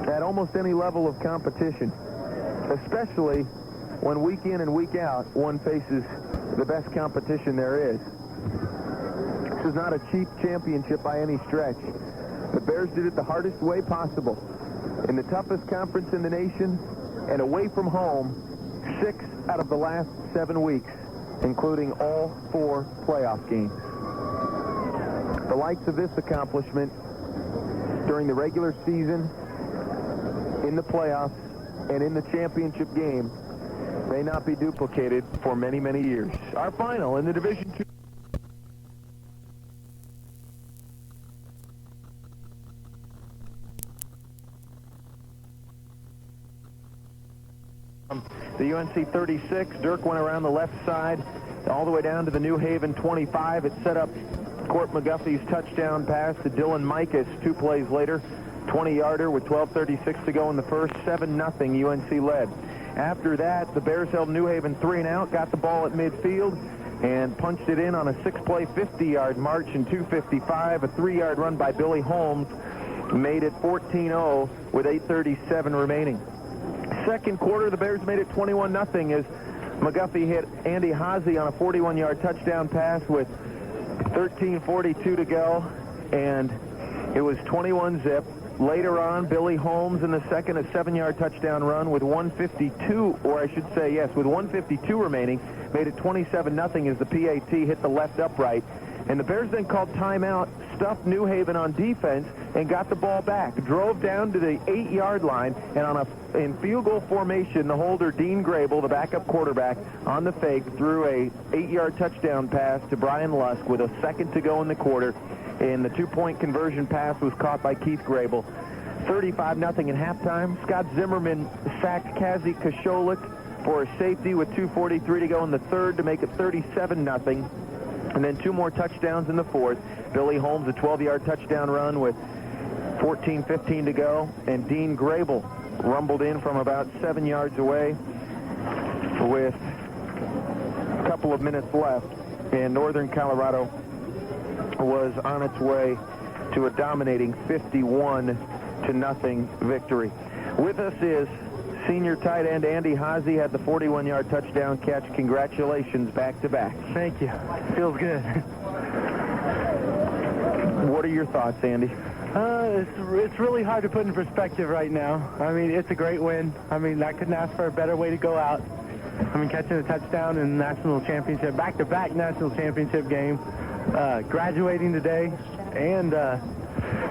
at almost any level of competition, especially when week in and week out one faces the best competition there is. This is not a cheap championship by any stretch. The Bears did it the hardest way possible, in the toughest conference in the nation, and away from home 6 out of the last 7 weeks, including all 4 playoff games. The likes of this accomplishment during the regular season, in the playoffs, and in the championship game may not be duplicated for many, many years. Our final in the Division II. The UNC 36, Dirk went around the left side all the way down to the New Haven 25. It set up Court McGuffey's touchdown pass to Dylan Mikas 2 plays later. 20-yarder with 12:36 to go in the first. 7-0 UNC led. After that, the Bears held New Haven 3 and out, got the ball at midfield, and punched it in on a 6-play 50-yard march in 2:55. A 3-yard run by Billy Holmes made it 14-0 with 8:37 remaining. Second quarter, the Bears made it 21-0 as McGuffey hit Andy Haase on a 41-yard touchdown pass with 13:42 to go, and it was 21-zip. Later on, Billy Holmes in the second, a 7-yard touchdown run with 1:52, or I should say, yes, with 1:52 remaining, made it 27-0 as the PAT hit the left upright. And the Bears then called timeout, stuffed New Haven on defense, and got the ball back. Drove down to the 8-yard line, and in field goal formation, the holder, Dean Grable, the backup quarterback, on the fake, threw a 8-yard touchdown pass to Brian Lusk with a second to go in the quarter. And the 2-point conversion pass was caught by Keith Grable. 35-0 in halftime. Scott Zimmerman sacked Kazi Kasholik for a safety with 2:43 to go in the third to make it 37-0. And then 2 more touchdowns in the fourth. Billy Holmes, a 12-yard touchdown run with 14:15 to go, and Dean Grable rumbled in from about 7 yards away with a couple of minutes left, and Northern Colorado was on its way to a dominating 51-0 victory. With us is senior tight end Andy Haase, had the 41-yard touchdown catch. Congratulations, back-to-back. Thank you. Feels good. What are your thoughts, Andy? It's really hard to put in perspective right now. I mean, it's a great win. I mean, I couldn't ask for a better way to go out. I mean, catching a touchdown in the national championship, back-to-back national championship game, graduating today, and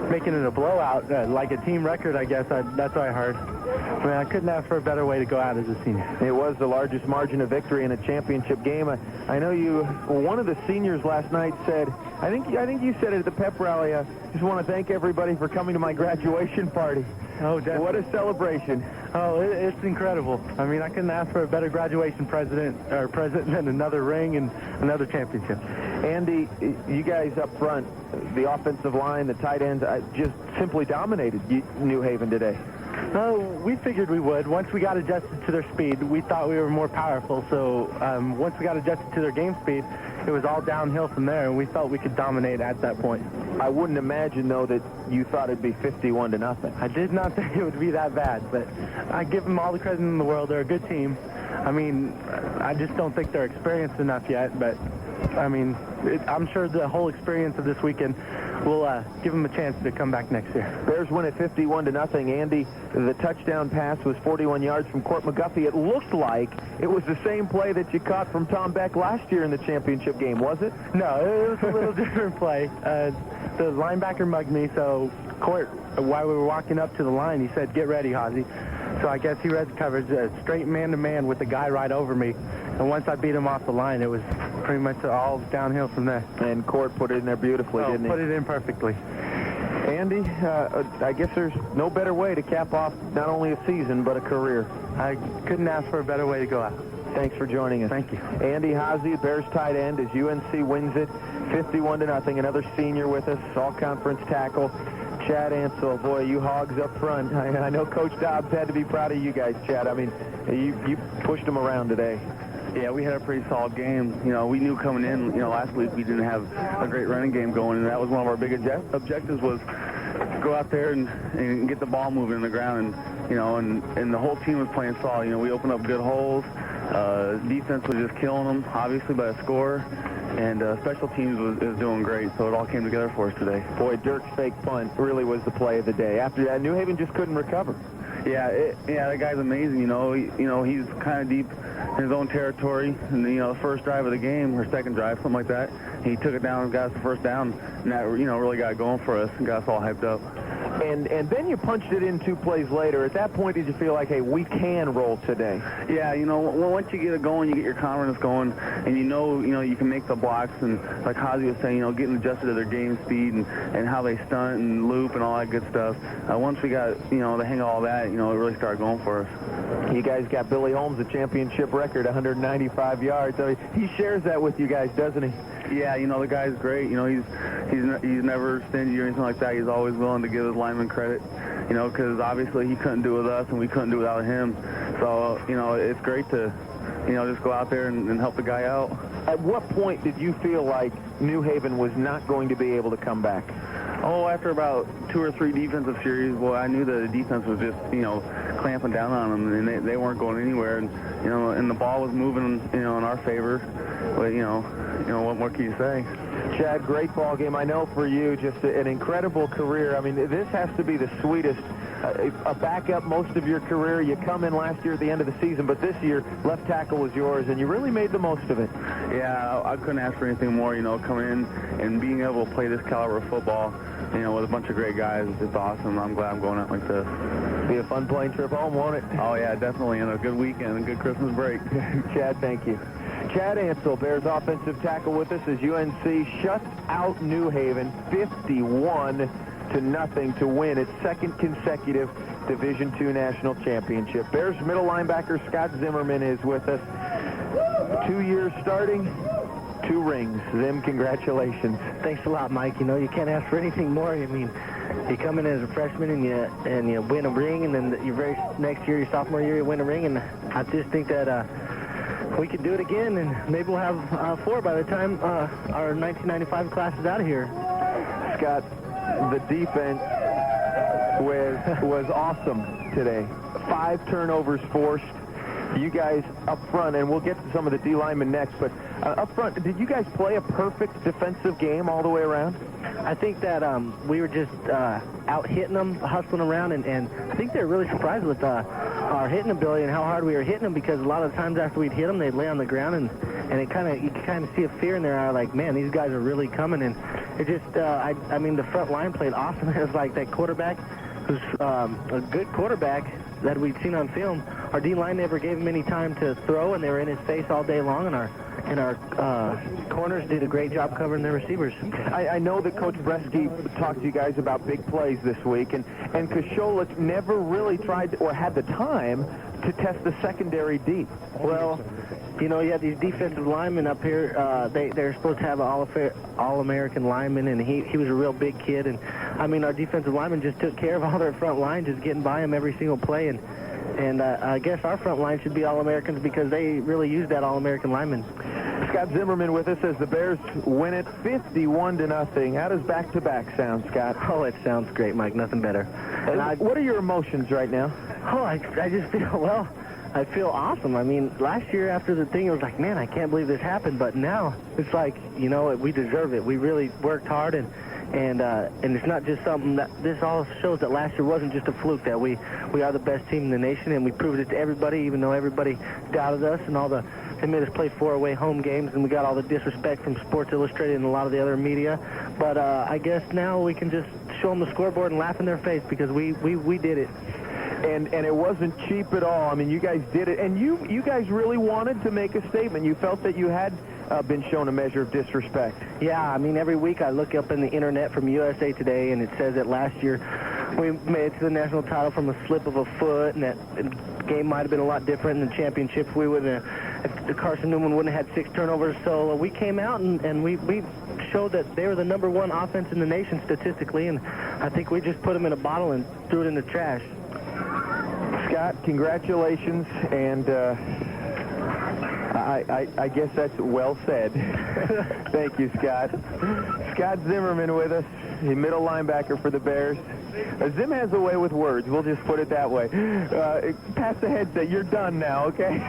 making it a blowout, like a team record, I guess. That's what I heard. I mean, I couldn't ask for a better way to go out as a senior. It was the largest margin of victory in a championship game. I know one of the seniors last night said, I think you said it at the pep rally, just want to thank everybody for coming to my graduation party. Oh, definitely. What a celebration. Oh, it's incredible. I mean, I couldn't ask for a better graduation present than another ring and another championship. Andy, you guys up front, the offensive line, the tight ends, just simply dominated New Haven today. We figured we would. Once we got adjusted to their speed, we thought we were more powerful. So once we got adjusted to their game speed, it was all downhill from there, and we felt we could dominate at that point. I wouldn't imagine, though, that you thought it'd be 51-0. I did not think it would be that bad, but I give them all the credit in the world. They're a good team. I mean, I just don't think they're experienced enough yet, but, I mean, I'm sure the whole experience of this weekend will give them a chance to come back next year. Bears win at 51-0. Andy, the touchdown pass was 41 yards from Court McGuffey. It looked like it was the same play that you caught from Tom Beck last year in the championship game, was it? No, it was a little different play. The linebacker mugged me, so Court, while we were walking up to the line, he said, "Get ready, Haase." So I guess he read the coverage, straight man-to-man with the guy right over me. And once I beat him off the line, it was pretty much all downhill from there. And Court put it in there beautifully, didn't he? Put it in perfectly. Andy, I guess there's no better way to cap off not only a season, but a career. I couldn't ask for a better way to go out. Thanks for joining us. Thank you. Andy Haase, Bears tight end, as UNC wins it 51-0. Another senior with us, all-conference tackle. Chad Ansel, boy, you hogs up front. I know Coach Dobbs had to be proud of you guys, Chad. I mean, you pushed them around today. Yeah, we had a pretty solid game. You know, we knew coming in, last week we didn't have a great running game going, and that was one of our big objectives was to go out there and get the ball moving in the ground. And the whole team was playing solid. We opened up good holes. Defense was just killing them, obviously, by a score. And special teams was doing great, so it all came together for us today. Boy, Dirk's fake punt really was the play of the day. After that, New Haven just couldn't recover. Yeah, that guy's amazing. He's kind of deep in his own territory. And the first drive of the game, or second drive, something like that, he took it down and got us the first down, and that really got going for us and got us all hyped up. And then you punched it in 2 plays later. At that point, did you feel like, hey, we can roll today? Yeah, once you get it going, you get your confidence going, and you can make the blocks. And like Haase was saying, getting adjusted to their game speed and how they stunt and loop and all that good stuff. Once we got the hang of all that, it really started going for us. You guys got Billy Holmes, a championship record, 195 yards. I mean, he shares that with you guys, doesn't he? Yeah, the guy's great. He's never stingy or anything like that. He's always willing to give his lineman credit, because obviously he couldn't do it with us and we couldn't do it without him. So, it's great to, just go out there and help the guy out. At what point did you feel like New Haven was not going to be able to come back? Oh, after about 2 or 3 defensive series, boy, I knew that the defense was just, clamping down on them, and they weren't going anywhere. And, and the ball was moving, in our favor. But, what more can you say? Chad, great ball game. I know for you, just an incredible career. I mean, this has to be the sweetest. A backup most of your career. You come in last year at the end of the season, but this year, left tackle was yours, and you really made the most of it. Yeah, I couldn't ask for anything more, coming in and being able to play this caliber of football, with a bunch of great guys. It's awesome. I'm glad I'm going out like this. Be a fun plane trip home, won't it? Oh, yeah, definitely, and a good weekend and a good Christmas break. Chad, thank you. Chad Ansel, Bears offensive tackle with us as UNC shuts out New Haven 51-0 to win its second consecutive Division II national championship. Bears middle linebacker Scott Zimmerman is with us. 2 years starting, 2 rings. Zim, congratulations. Thanks a lot, Mike. You can't ask for anything more. I mean, you come in as a freshman and you win a ring, and then your very next year, your sophomore year, you win a ring. And I just think that we could do it again, and maybe we'll have 4 by the time our 1995 class is out of here. Scott, the defense was awesome today. 5 turnovers forced. You guys up front, and we'll get to some of the D linemen next, but up front, did you guys play a perfect defensive game all the way around? I think that we were just out hitting them, hustling around, and I think they were really surprised with our hitting ability and how hard we were hitting them, because a lot of the times after we'd hit them, they'd lay on the ground, and it you could kind of see a fear in their eye, like, man, these guys are really coming. And it just, I mean, the front line played awesome. It was like that quarterback who's a good quarterback that we'd seen on film. Our D-line never gave him any time to throw, and they were in his face all day long, and our corners did a great job covering their receivers. I know that Coach Bresky talked to you guys about big plays this week, and Kasholik never really tried or had the time to test the secondary deep. Well, you know, you have these defensive linemen up here. They're supposed to have an all-American lineman, and he was a real big kid. And, I mean, our defensive linemen just took care of all their front line, just getting by them every single play. And I guess our front line should be All-Americans because they really use that All-American lineman. Scott Zimmerman with us as the Bears win it 51-0. How does back-to-back sound, Scott? Oh, it sounds great, Mike. Nothing better. And what are your emotions right now? Oh, I just feel, well, I feel awesome. I mean, last year after the thing, it was like, man, I can't believe this happened. But now it's like, you know, we deserve it. We really worked hard, and it's not just something that this all shows that last year wasn't just a fluke, that we are the best team in the nation, and we proved it to everybody, even though everybody doubted us, and they made us play 4 away home games, and we got all the disrespect from Sports Illustrated and a lot of the other media. But I guess now we can just show them the scoreboard and laugh in their face because we did it. And it wasn't cheap at all. I mean, you guys did it, and you guys really wanted to make a statement. You felt that you had been shown a measure of disrespect. Yeah, I mean, every week I look up in the internet from USA Today, and it says that last year we made it to the national title from a slip of a foot, and that game might have been a lot different in the championship. We would if Carson Newman wouldn't have had 6 turnovers. So we came out and we showed that they were the #1 offense in the nation statistically, and I think we just put them in a bottle and threw it in the trash. Scott, congratulations, and I guess that's well said. Thank you, Scott. Scott Zimmerman with us, the middle linebacker for the Bears. Zim has a way with words. We'll just put it that way. Pass the headset. You're done now, okay?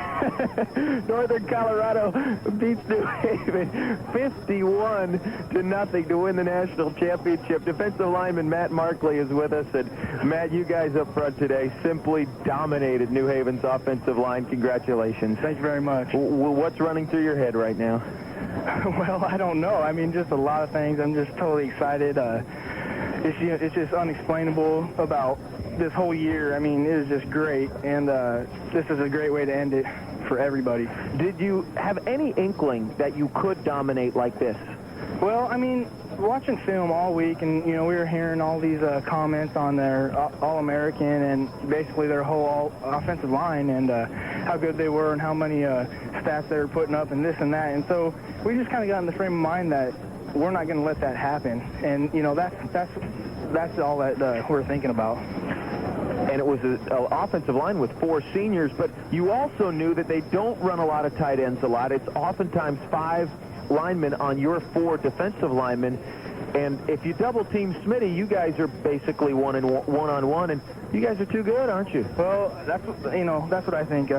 Northern Colorado beats New Haven 51-0 to win the national championship. Defensive lineman Matt Markley is with us. And, Matt, you guys up front today simply dominated New Haven's offensive line. Congratulations. Thank you very much. What's running through your head right now? Well, I don't know. I mean, just a lot of things. I'm just totally excited. It's just unexplainable about this whole year. I mean, it is just great, and this is a great way to end it for everybody. Did you have any inkling that you could dominate like this? Well, I mean, watching film all week, and, you know, we were hearing all these comments on their All-American and basically their whole offensive line and how good they were and how many stats they were putting up and this and that. And so we just kind of got in the frame of mind that we're not going to let that happen. And, you know, that's all that we're thinking about. And it was an offensive line with 4 seniors, but you also knew that they don't run a lot of tight ends a lot. It's oftentimes 5 linemen on your 4 defensive linemen. And if you double team Smitty, you guys are basically one-on-one, and you guys are too good, aren't you? Well, that's what I think.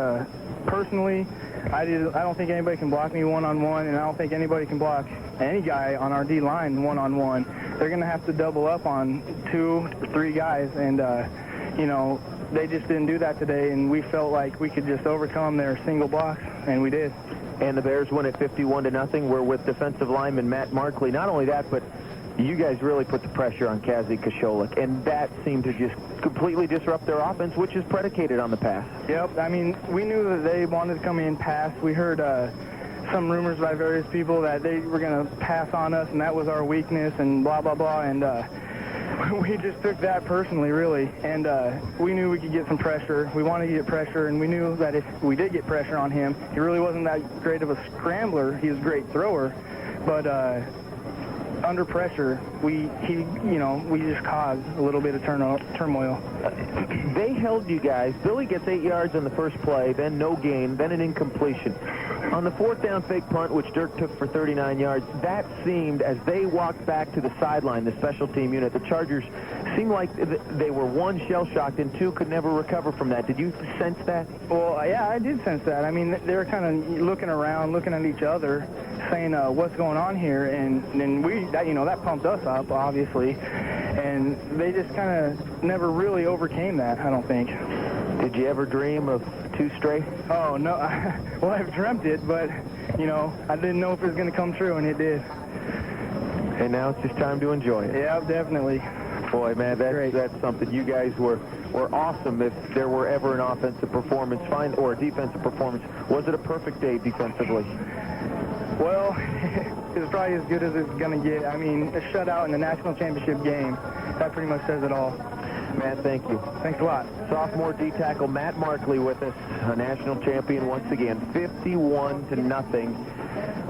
Personally, I don't think anybody can block me one-on-one, and I don't think anybody can block any guy on our D-line one-on-one. They're going to have to double up on 2 or 3 guys, and, you know, they just didn't do that today, and we felt like we could just overcome their single blocks, and we did. And the Bears win at 51-0. We're with defensive lineman Matt Markley. Not only that, but you guys really put the pressure on Kazi Kasholik, and that seemed to just completely disrupt their offense, which is predicated on the pass. Yep, I mean, we knew that they wanted to come in pass. We heard some rumors by various people that they were going to pass on us, and that was our weakness, and blah, blah, blah, and we just took that personally, really, and we knew we could get some pressure. We wanted to get pressure, and we knew that if we did get pressure on him, he really wasn't that great of a scrambler. He was a great thrower, but under pressure, we just caused a little bit of turmoil. They held you guys. Billy gets 8 yards on the first play, then no gain, then an incompletion. On the fourth down fake punt, which Dirk took for 39 yards, that seemed, as they walked back to the sideline, the special team unit, the Chargers seemed like they were, one, shell-shocked, and two, could never recover from that. Did you sense that? Well, yeah, I did sense that. I mean, they were kind of looking around, looking at each other, saying, what's going on here? And then that pumped us up, obviously. And they just kind of never really overcame that, I don't think. Did you ever dream of 2 straight? Oh, no. Well, I've dreamt it, but, I didn't know if it was going to come true, and it did. And now it's just time to enjoy it. Yeah, definitely. Boy, man, that's something. You guys were awesome. If there were ever an offensive performance, or a defensive performance, was it a perfect day defensively? Well, it's probably as good as it's going to get. I mean, a shutout in the national championship game, that pretty much says it all. Matt, thank you. Thanks a lot. Sophomore D-tackle Matt Markley with us, a national champion once again, 51-0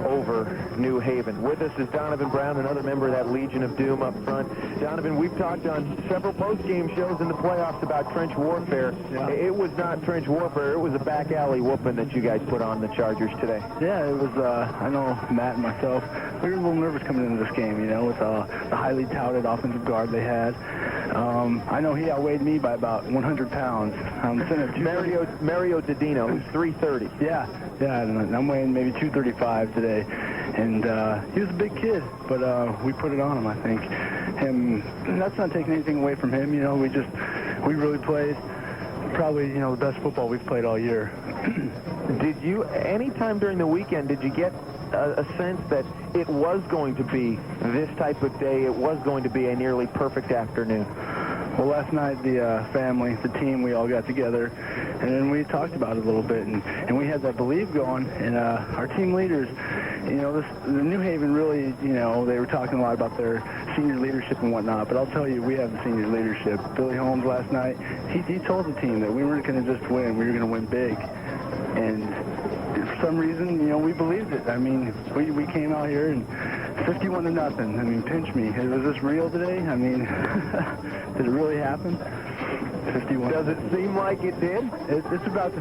over New Haven. With us is Donovan Brown, another member of that Legion of Doom up front. Donovan, we've talked on several post-game shows in the playoffs about trench warfare. Yeah. It was not trench warfare. It was a back alley whooping that you guys put on the Chargers today. Yeah, it was, I know Matt and myself, we were a little nervous coming into this game, with the highly touted offensive guard they had. I know he outweighed me by about 100 pounds. Mario Didino, who's 330. Yeah, and I'm weighing maybe 235 today. And he was a big kid, but we put it on him, I think. And that's not taking anything away from him. We really played probably, the best football we've played all year. Did you, anytime during the weekend, did you get a sense that it was going to be this type of day, it was going to be a nearly perfect afternoon? Well, last night, the family, the team, we all got together, and then we talked about it a little bit, and we had that belief going, and our team leaders, the New Haven really, they were talking a lot about their senior leadership and whatnot, but I'll tell you, we have the senior leadership. Billy Holmes last night, he told the team that we weren't going to just win, we were going to win big, and for some reason, we believed it. I mean, we came out here and 51-0. I mean, pinch me. Was this real today? I mean, did it really happen? 51. Does it seem like it did? It's about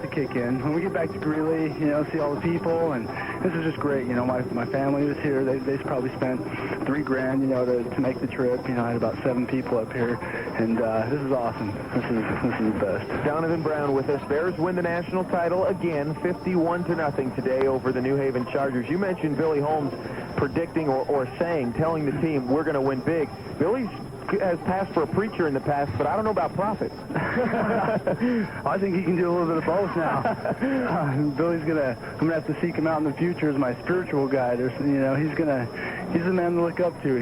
to kick in. When we get back to Greeley, see all the people, and this is just great. My family was here. They probably spent $3,000, to make the trip. I had about 7 people up here, and this is awesome. This is the best. Donovan Brown with us. Bears win the national title again, 51-0 today over the New Haven Chargers. You mentioned Billy Holmes predicting or telling the team, we're going to win big. Billy's has passed for a preacher in the past, but I don't know about prophet. I think he can do a little bit of both now. I'm gonna have to seek him out in the future as my spiritual guide. He's the man to look up to.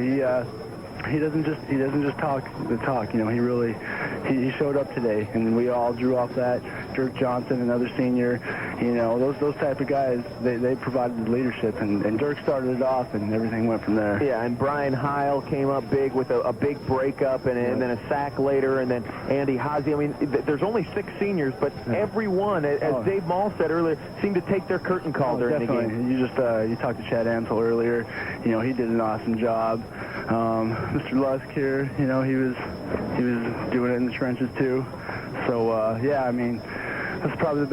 He doesn't just talk the talk. He showed up today, and we all drew off that. Dirk Johnson, another senior, those type of guys, they provided the leadership, and Dirk started it off, and everything went from there. Yeah, and Brian Heil came up big with a big breakup, and then a sack later, and then Andy Hazy. I mean, there's only 6 seniors, but everyone, as Dave Mall said earlier, seemed to take their curtain call during the game. You talked to Chad Ansel earlier. He did an awesome job. Mr. Lusk here, he was doing it in the trenches too. So I mean, that's probably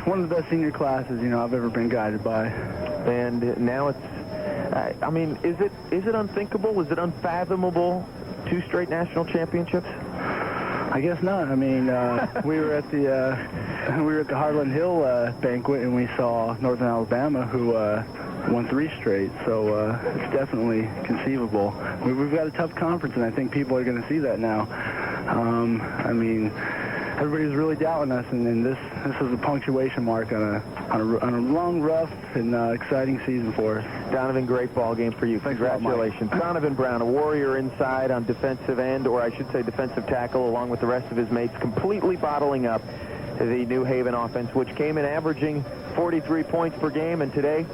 one of the best senior classes I've ever been guided by. And now it's, is it unthinkable? Was it unfathomable? 2 straight national championships? I guess not. I mean, we were at the Harlan Hill banquet, and we saw Northern Alabama, who won 3 straight. So it's definitely conceivable. We've got a tough conference, and I think people are going to see that now. Everybody's really doubting us, and this is a punctuation mark on a long, rough, and exciting season for us. Donovan, great ball game for you. Congratulations. Donovan Brown, a warrior inside on defensive end, or I should say defensive tackle, along with the rest of his mates, completely bottling up the New Haven offense, which came in averaging 43 points per game, and today,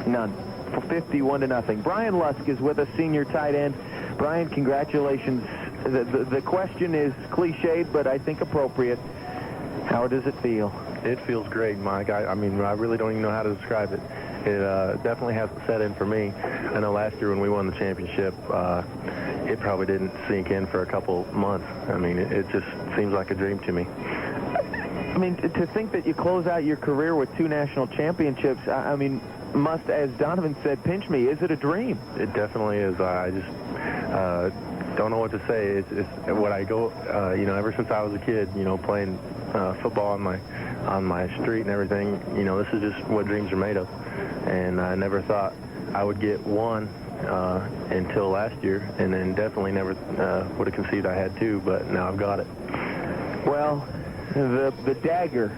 none. 51-0. Brian Lusk is with us, senior tight end. Brian, congratulations. The question is cliched, but I think appropriate. How does it feel? It feels great, Mike. I really don't even know how to describe it. it definitely hasn't set in for me. I know last year when we won the championship, it probably didn't sink in for a couple months. I mean, it just seems like a dream to me. I mean, to think that you close out your career with 2 national championships, I mean, must, as Donovan said, pinch me. Is it a dream? It definitely is. I just don't know what to say. It's what I go, you know, ever since I was a kid, you know, playing football on my street and everything, you know, this is just what dreams are made of. And I never thought I would get one until last year, and then definitely never would have conceived I had 2, but now I've got it. Well, the dagger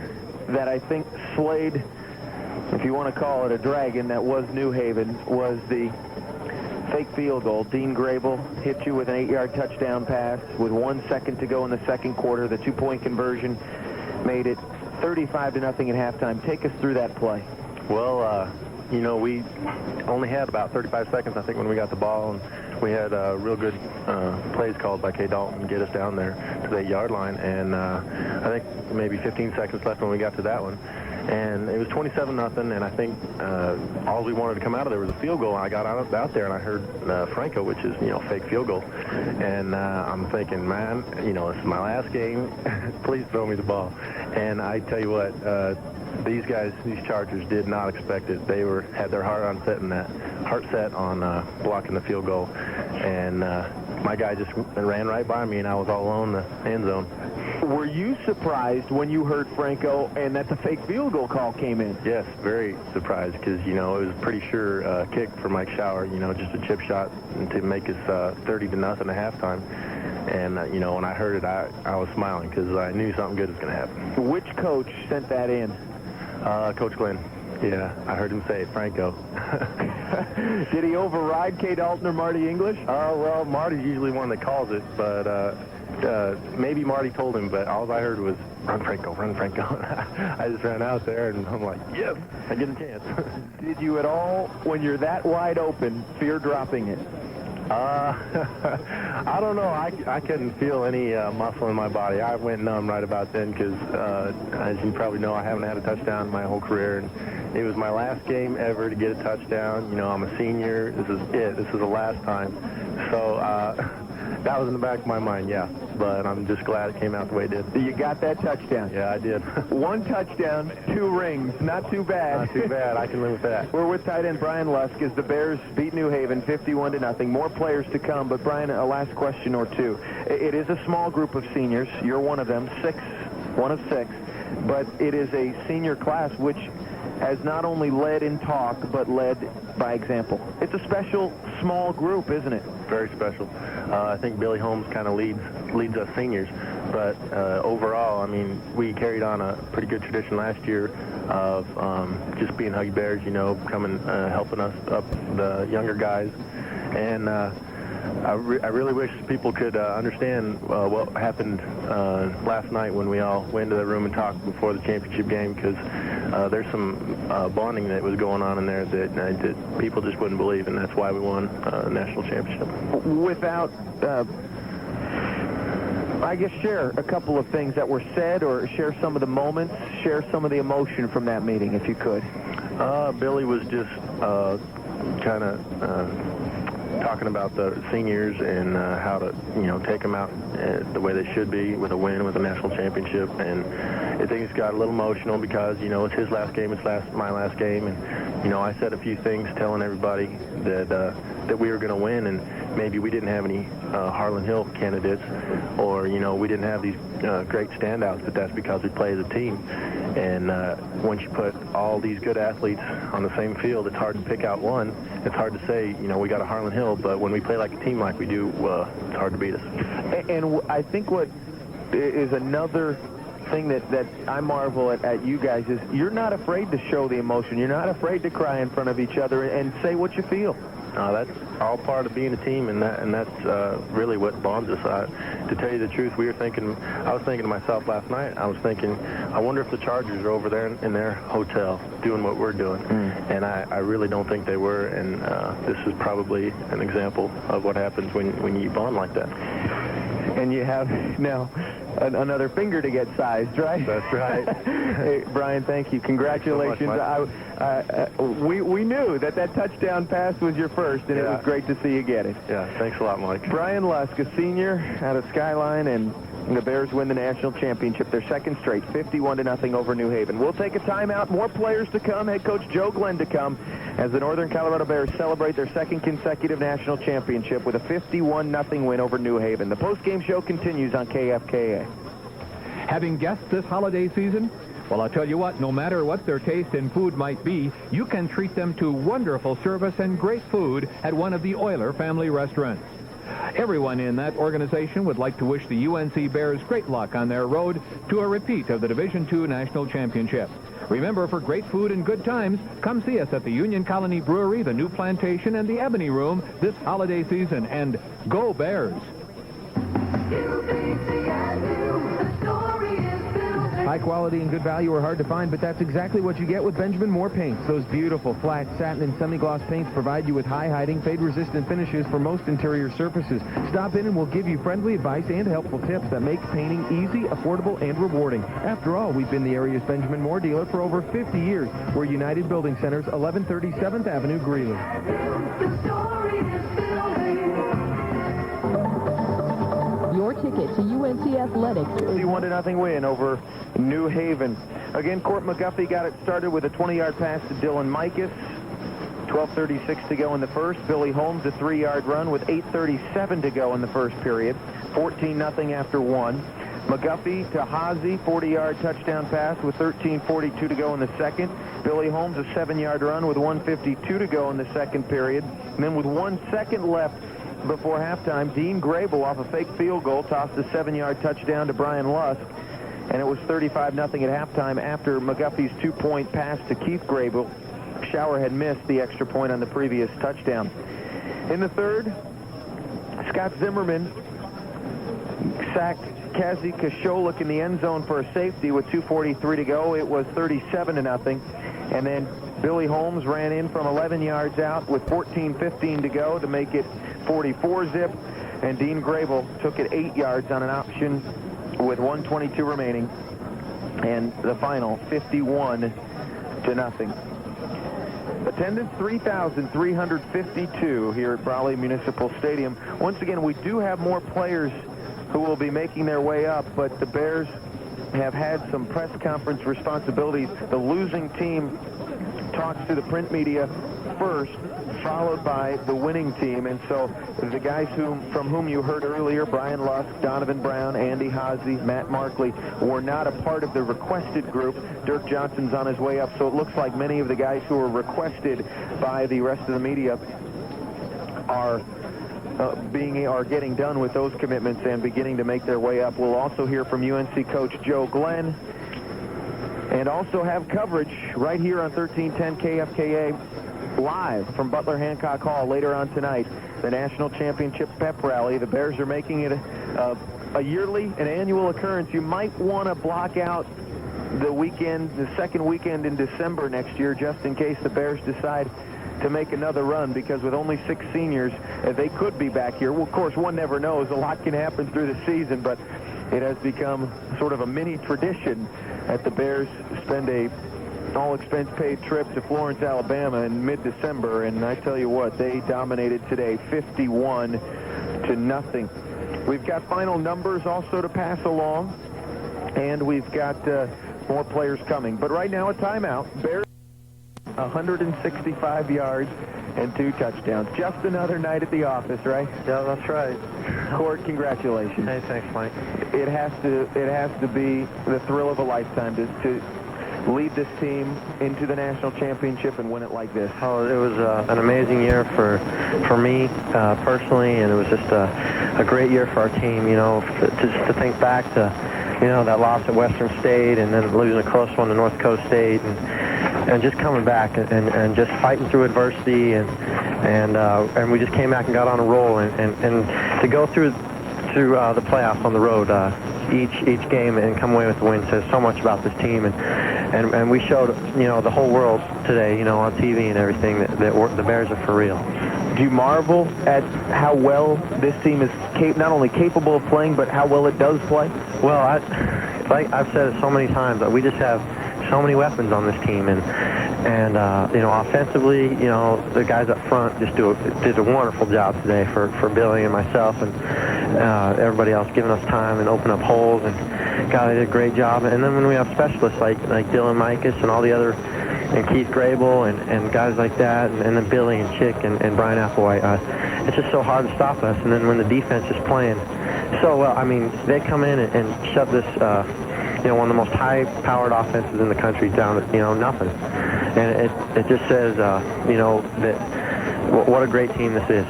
that I think slayed, if you want to call it a dragon, that was New Haven, was the fake field goal. Dean Grable hit you with an 8-yard touchdown pass with 1 second to go in the second quarter. The 2-point conversion made it 35-0 at halftime. Take us through that play. Well, you know, we only had about 35 seconds, I think, when we got the ball, and we had real good plays called by K. Dalton to get us down there to the 8-yard line, and I think maybe 15 seconds left when we got to that one. And it was 27-0, and I think all we wanted to come out of there was a field goal. And I got out there, and I heard Franco, which is, you know, fake field goal. And I'm thinking, man, you know, this is my last game. Please throw me the ball. And I tell you what, these guys, these Chargers, did not expect it. They had their heart set on blocking the field goal. And my guy just ran right by me, and I was all alone in the end zone. Were you surprised when you heard Franco and that the fake field goal call came in? Yes, very surprised, because, you know, it was a pretty sure kick for Mike Shower, you know, just a chip shot to make us 30-0 at halftime. And, you know, when I heard it, I was smiling because I knew something good was going to happen. Which coach sent that in? Coach Glenn. Yeah, I heard him say it, Franco. Did he override K. Dalton or Marty English? Well, Marty's usually one that calls it, but maybe Marty told him, but all I heard was, run, Franco, run, Franco. I just ran out there, and I'm like, yes, I get a chance. Did you at all, when you're that wide open, fear dropping it? I don't know. I couldn't feel any muscle in my body. I went numb right about then because, as you probably know, I haven't had a touchdown my whole career, and it was my last game ever to get a touchdown. You know, I'm a senior. This is it. This is the last time. So that was in the back of my mind, yeah. But I'm just glad it came out the way it did. You got that touchdown? Yeah, I did. 1 touchdown, 2 rings. Not too bad. Not too bad. I can live with that. We're with tight end Brian Lusk as the Bears beat New Haven 51-0. More players to come, but Brian, a last question or two. It is a small group of seniors. You're one of them, one of 6. But it is a senior class which has not only led in talk, but led by example. It's a special, small group, isn't it? Very special. I think Billy Holmes kind of leads us seniors. But overall, I mean, we carried on a pretty good tradition last year of just being Huggy Bears, you know, coming, helping us up the younger guys. And I really wish people could understand what happened last night when we all went into the room and talked before the championship game, because there's some bonding that was going on in there that people just wouldn't believe, and that's why we won the national championship. Without, I guess, share a couple of things that were said, or share some of the moments, share some of the emotion from that meeting, if you could. Billy was just kind of talking about the seniors and how to, you know, take them out the way they should be with a win, with a national championship. And I think it's got a little emotional because, you know, it's his last game, it's my last game. And, you know, I said a few things telling everybody that we were going to win, and maybe we didn't have any Harlan Hill candidates, or, you know, we didn't have these great standouts, but that's because we play as a team. And once you put all these good athletes on the same field, it's hard to pick out one. It's hard to say, you know, we got a Harlan Hill, but when we play like a team like we do, it's hard to beat us. And I think what is another thing that I marvel at you guys is you're not afraid to show the emotion. You're not afraid to cry in front of each other and say what you feel. That's all part of being a team, and that's really what bonds us. To tell you the truth, I was thinking to myself last night, I was thinking, I wonder if the Chargers are over there in their hotel doing what we're doing. And I really don't think they were, and this is probably an example of what happens when you bond like that. and you have now another finger to get sized, right? That's right. Hey, Brian, thank you. Congratulations. So much, we knew that touchdown pass was your first, and it was great to see you get it. Yeah, thanks a lot, Mike. Brian Lusk, a senior out of Skyline, and the Bears win the national championship, their second straight, 51-0 over New Haven. We'll take a timeout. More players to come. Head coach Joe Glenn to come as the Northern Colorado Bears celebrate their second consecutive national championship with a 51-0 win over New Haven. The post-game show continues on KFKA. Having guests this holiday season? Well, I'll tell you what, no matter what their taste in food might be, you can treat them to wonderful service and great food at one of the Euler family restaurants. Everyone in that organization would like to wish the UNC Bears great luck on their road to a repeat of the Division II National Championship. Remember, for great food and good times, come see us at the Union Colony Brewery, the New Plantation, and the Ebony Room this holiday season. And go Bears! High quality and good value are hard to find, but that's exactly what you get with Benjamin Moore paints. Those beautiful flat, satin, and semi-gloss paints provide you with high-hiding, fade-resistant finishes for most interior surfaces. Stop in and we'll give you friendly advice and helpful tips that make painting easy, affordable, and rewarding. After all, we've been the area's Benjamin Moore dealer for over 50 years. We're United Building Centers, 1130 7th Avenue, Greeley. Your ticket to UNC Athletics. 51-0 win over New Haven. Again, Court McGuffey got it started with a 20-yard pass to Dylan Mikas. 12:36 to go in the first. Billy Holmes, a 3-yard run with 8:37 to go in the first period. 14-0 after one. McGuffey to Hazy, 40-yard touchdown pass with 13:42 to go in the second. Billy Holmes, a 7-yard run with 1:52 to go in the second period. And then with 1 second left before halftime, Dean Grable off a fake field goal tossed a 7-yard touchdown to Brian Lusk, and it was 35-0 at halftime after McGuffey's 2-point pass to Keith Grable. Shower had missed the extra point on the previous touchdown. In the third, Scott Zimmerman sacked Kazi Kasholik in the end zone for a safety with 2:43 to go. It was 37-0, and then Billy Holmes ran in from 11 yards out with 14:15 to go to make it 44-zip, and Dean Grable took it 8 yards on an option with 1:22 remaining, and the final 51-0. Attendance 3,352 here at Brawley Municipal Stadium. Once again, we do have more players who will be making their way up, but the Bears have had some press conference responsibilities. The losing team talks to the print media first, followed by the winning team. And so the guys from whom you heard earlier, Brian Lusk, Donovan Brown, Andy Hazy, Matt Markley, were not a part of the requested group. Dirk Johnson's on his way up, so it looks like many of the guys who were requested by the rest of the media are getting done with those commitments and beginning to make their way up. We'll also hear from UNC coach Joe Glenn, and also have coverage right here on 1310 KFKA live from Butler Hancock Hall later on tonight. The National Championship Pep Rally. The Bears are making it a yearly, an annual occurrence. You might want to block out the weekend, the second weekend in December next year, just in case the Bears decide to make another run, because with only 6 seniors, they could be back here. Well, of course, one never knows. A lot can happen through the season, but it has become sort of a mini tradition that the Bears spend a all-expense-paid trip to Florence, Alabama in mid-December, and I tell you what, they dominated today 51-0. We've got final numbers also to pass along, and we've got more players coming. But right now, a timeout. Bears 165 yards and 2 touchdowns. Just another night at the office, right? Yeah, that's right. Court, congratulations. Hey, thanks, Mike. It has to be the thrill of a lifetime to lead this team into the national championship and win it like this. Oh, it was an amazing year for me personally, and it was just a great year for our team. You know, just to think back to, you know, that loss at Western State, and then losing a close one to North Dakota State, and just coming back and just fighting through adversity, and we just came back and got on a roll, and to go through the playoffs on the road each game and come away with the win says so much about this team, and and we showed, the whole world today, on TV and everything that the Bears are for real. Do you marvel at how well this team is not only capable of playing, but how well it does play? Well, I've said it so many times, we just have so many weapons on this team, and offensively, the guys up front just did a wonderful job today for Billy and myself and everybody else, giving us time and open up holes, and God, they did a great job. And then when we have specialists like Dylan Mikas and all the other, and Keith Grable and guys like that, and then Billy and Chick and Brian Applewhite, it's just so hard to stop us. And then when the defense is playing so well, they come in and shut this, one of the most high-powered offenses in the country down to, nothing. And it just says, that what a great team this is.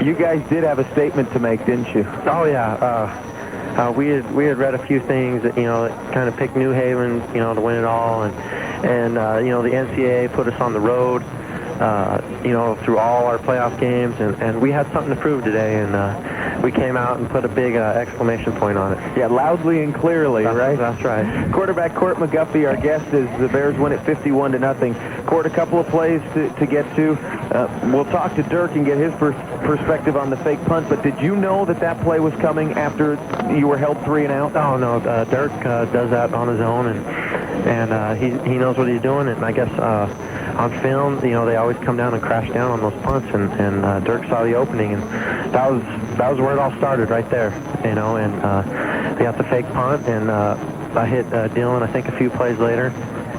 You guys did have a statement to make, didn't you? Oh, yeah. We had read a few things that, that kind of picked New Haven, to win it all. And the NCAA put us on the road, through all our playoff games. And we had something to prove today. And we came out and put a big exclamation point on it. Yeah, loudly and clearly, right? That's right. Quarterback Court McGuffey, our guest, as the Bears win it 51-0. Court, a couple of plays to get to. We'll talk to Dirk and get his perspective on the fake punt, but did you know that play was coming after you were held 3 and out? Oh, no. Dirk does that on his own, and he knows what he's doing, and I guess on film, they always come down and crash down on those punts, and Dirk saw the opening, and that was where it all started right there, and they got the fake punt, and I hit Dylan, I think, a few plays later,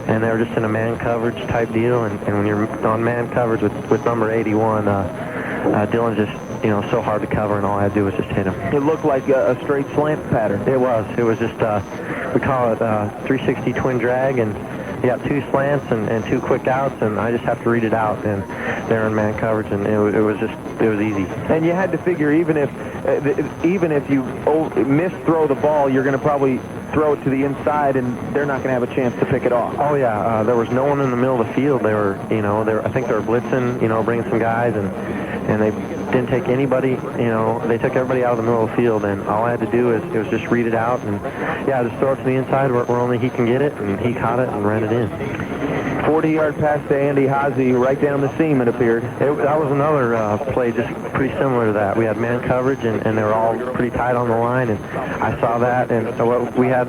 and they were just in a man coverage type deal, and when you're on man coverage with number 81, Dylan's just, so hard to cover, and all I had to do was just hit him. It looked like a straight slant pattern. It was just, we call it 360 twin drag, and you got 2 slants and 2 quick outs, and I just have to read it out, and they're in man coverage, and it was easy. And you had to figure, even if you misthrow the ball, you're going to probably throw it to the inside, and they're not going to have a chance to pick it off. Oh yeah, there was no one in the middle of the field. They were, I think they were blitzing, bringing some guys, and they didn't take anybody, they took everybody out of the middle of the field, and all I had to do is was just read it out, and yeah, just throw it to the inside where only he can get it, and he caught it and ran it in. 40-yard pass to Andy Haase right down the seam, it appeared. That was another play just pretty similar to that. We had man coverage, and they were all pretty tight on the line, and I saw that, and we had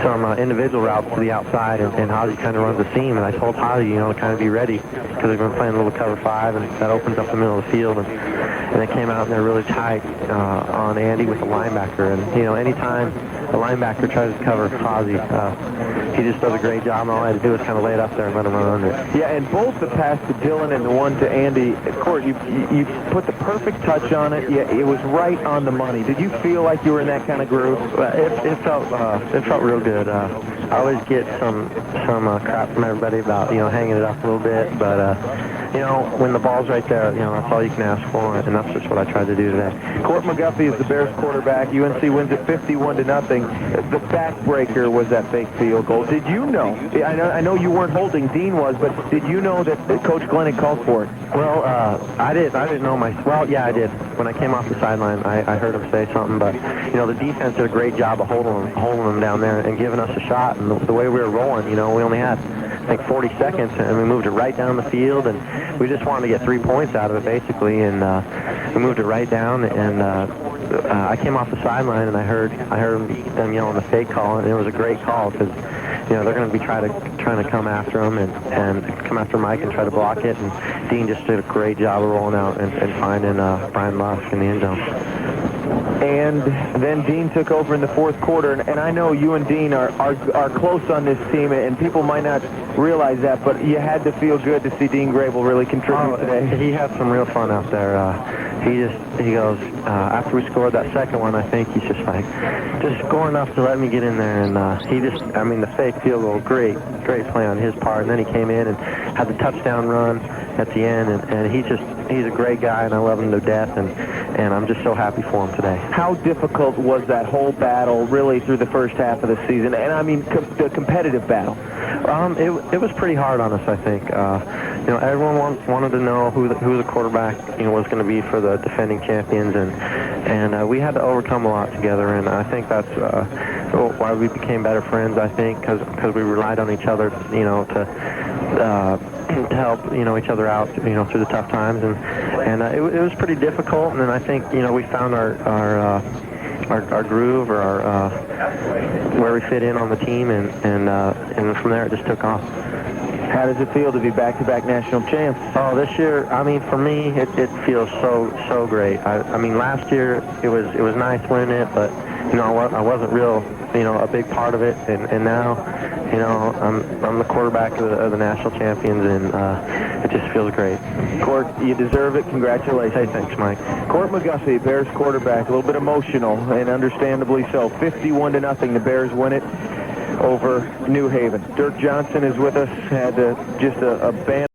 some individual routes to the outside, and Haase kind of runs the seam, and I told Haase, to kind of be ready, because they've been playing a little cover 5, and that opens up the middle of the field, and they came out and they're really tight on Andy with the linebacker, and anytime a linebacker tries to cover Haase, he just does a great job, and all I had to do was kind of lay it up there and let him run under it. Yeah, and both the pass to Dylan and the one to Andy, Court, you put the perfect touch on it. Yeah, it was right on the money. Did you feel like you were in that kind of groove? It felt real good. I always get some crap from everybody about hanging it up a little bit, but when the ball's right there, that's all you can ask for, and that's just what I tried to do today. Court McGuffey is the Bears quarterback. UNC wins it 51-0. The backbreaker was that fake field goal. Did you know? I know you weren't holding, Dean was, but did you know that Coach Glenn had called for it? Well, I didn't know well, yeah, I did. When I came off the sideline, I heard him say something, but the defense did a great job of holding them down there and giving us a shot. And the way we were rolling, we only had like 40 seconds, and we moved it right down the field, and we just wanted to get 3 points out of it, basically, and we moved it right down, and I came off the sideline, and I heard them yelling the fake call, and it was a great call, because they're going to be trying to come after him and come after Mike and try to block it, and Dean just did a great job of rolling out and finding Brian Lusk in the end zone. And then Dean took over in the fourth quarter, and I know you and Dean are close on this team, and people might not realize that, but you had to feel good to see Dean Grable really contribute today. He had some real fun out there. He goes, after we scored that second one, I think he's just like, just score enough to let me get in there, and the fake field goal, great play on his part, and then he came in and had the touchdown run at the end, and he's a great guy, and I love him to death, and I'm just so happy for him today. How difficult was that whole battle really through the first half of the season? And I mean, the competitive battle. It was pretty hard on us, I think. Everyone wanted to know who the quarterback was going to be for the defending champions, and we had to overcome a lot together, and I think that's why we became better friends, I think, because we relied on each other, you know, to help, you know, each other out, you know, through the tough times, and it was pretty difficult, and then I think, you know, we found our groove, or our where we fit in on the team, and from there it just took off. How does it feel to be back-to-back national champs? Oh, this year, I mean, for me, it feels so great. I mean, last year it was nice winning it, but you know, I wasn't real, you know, a big part of it, and now, you know, I'm the quarterback of the national champions, and it just feels great. Court, you deserve it. Congratulations. Hey, thanks, Mike. Court McGuffey, Bears quarterback, a little bit emotional, and understandably so. 51-0, the Bears win it over New Haven. Dirk Johnson is with us, had just a band.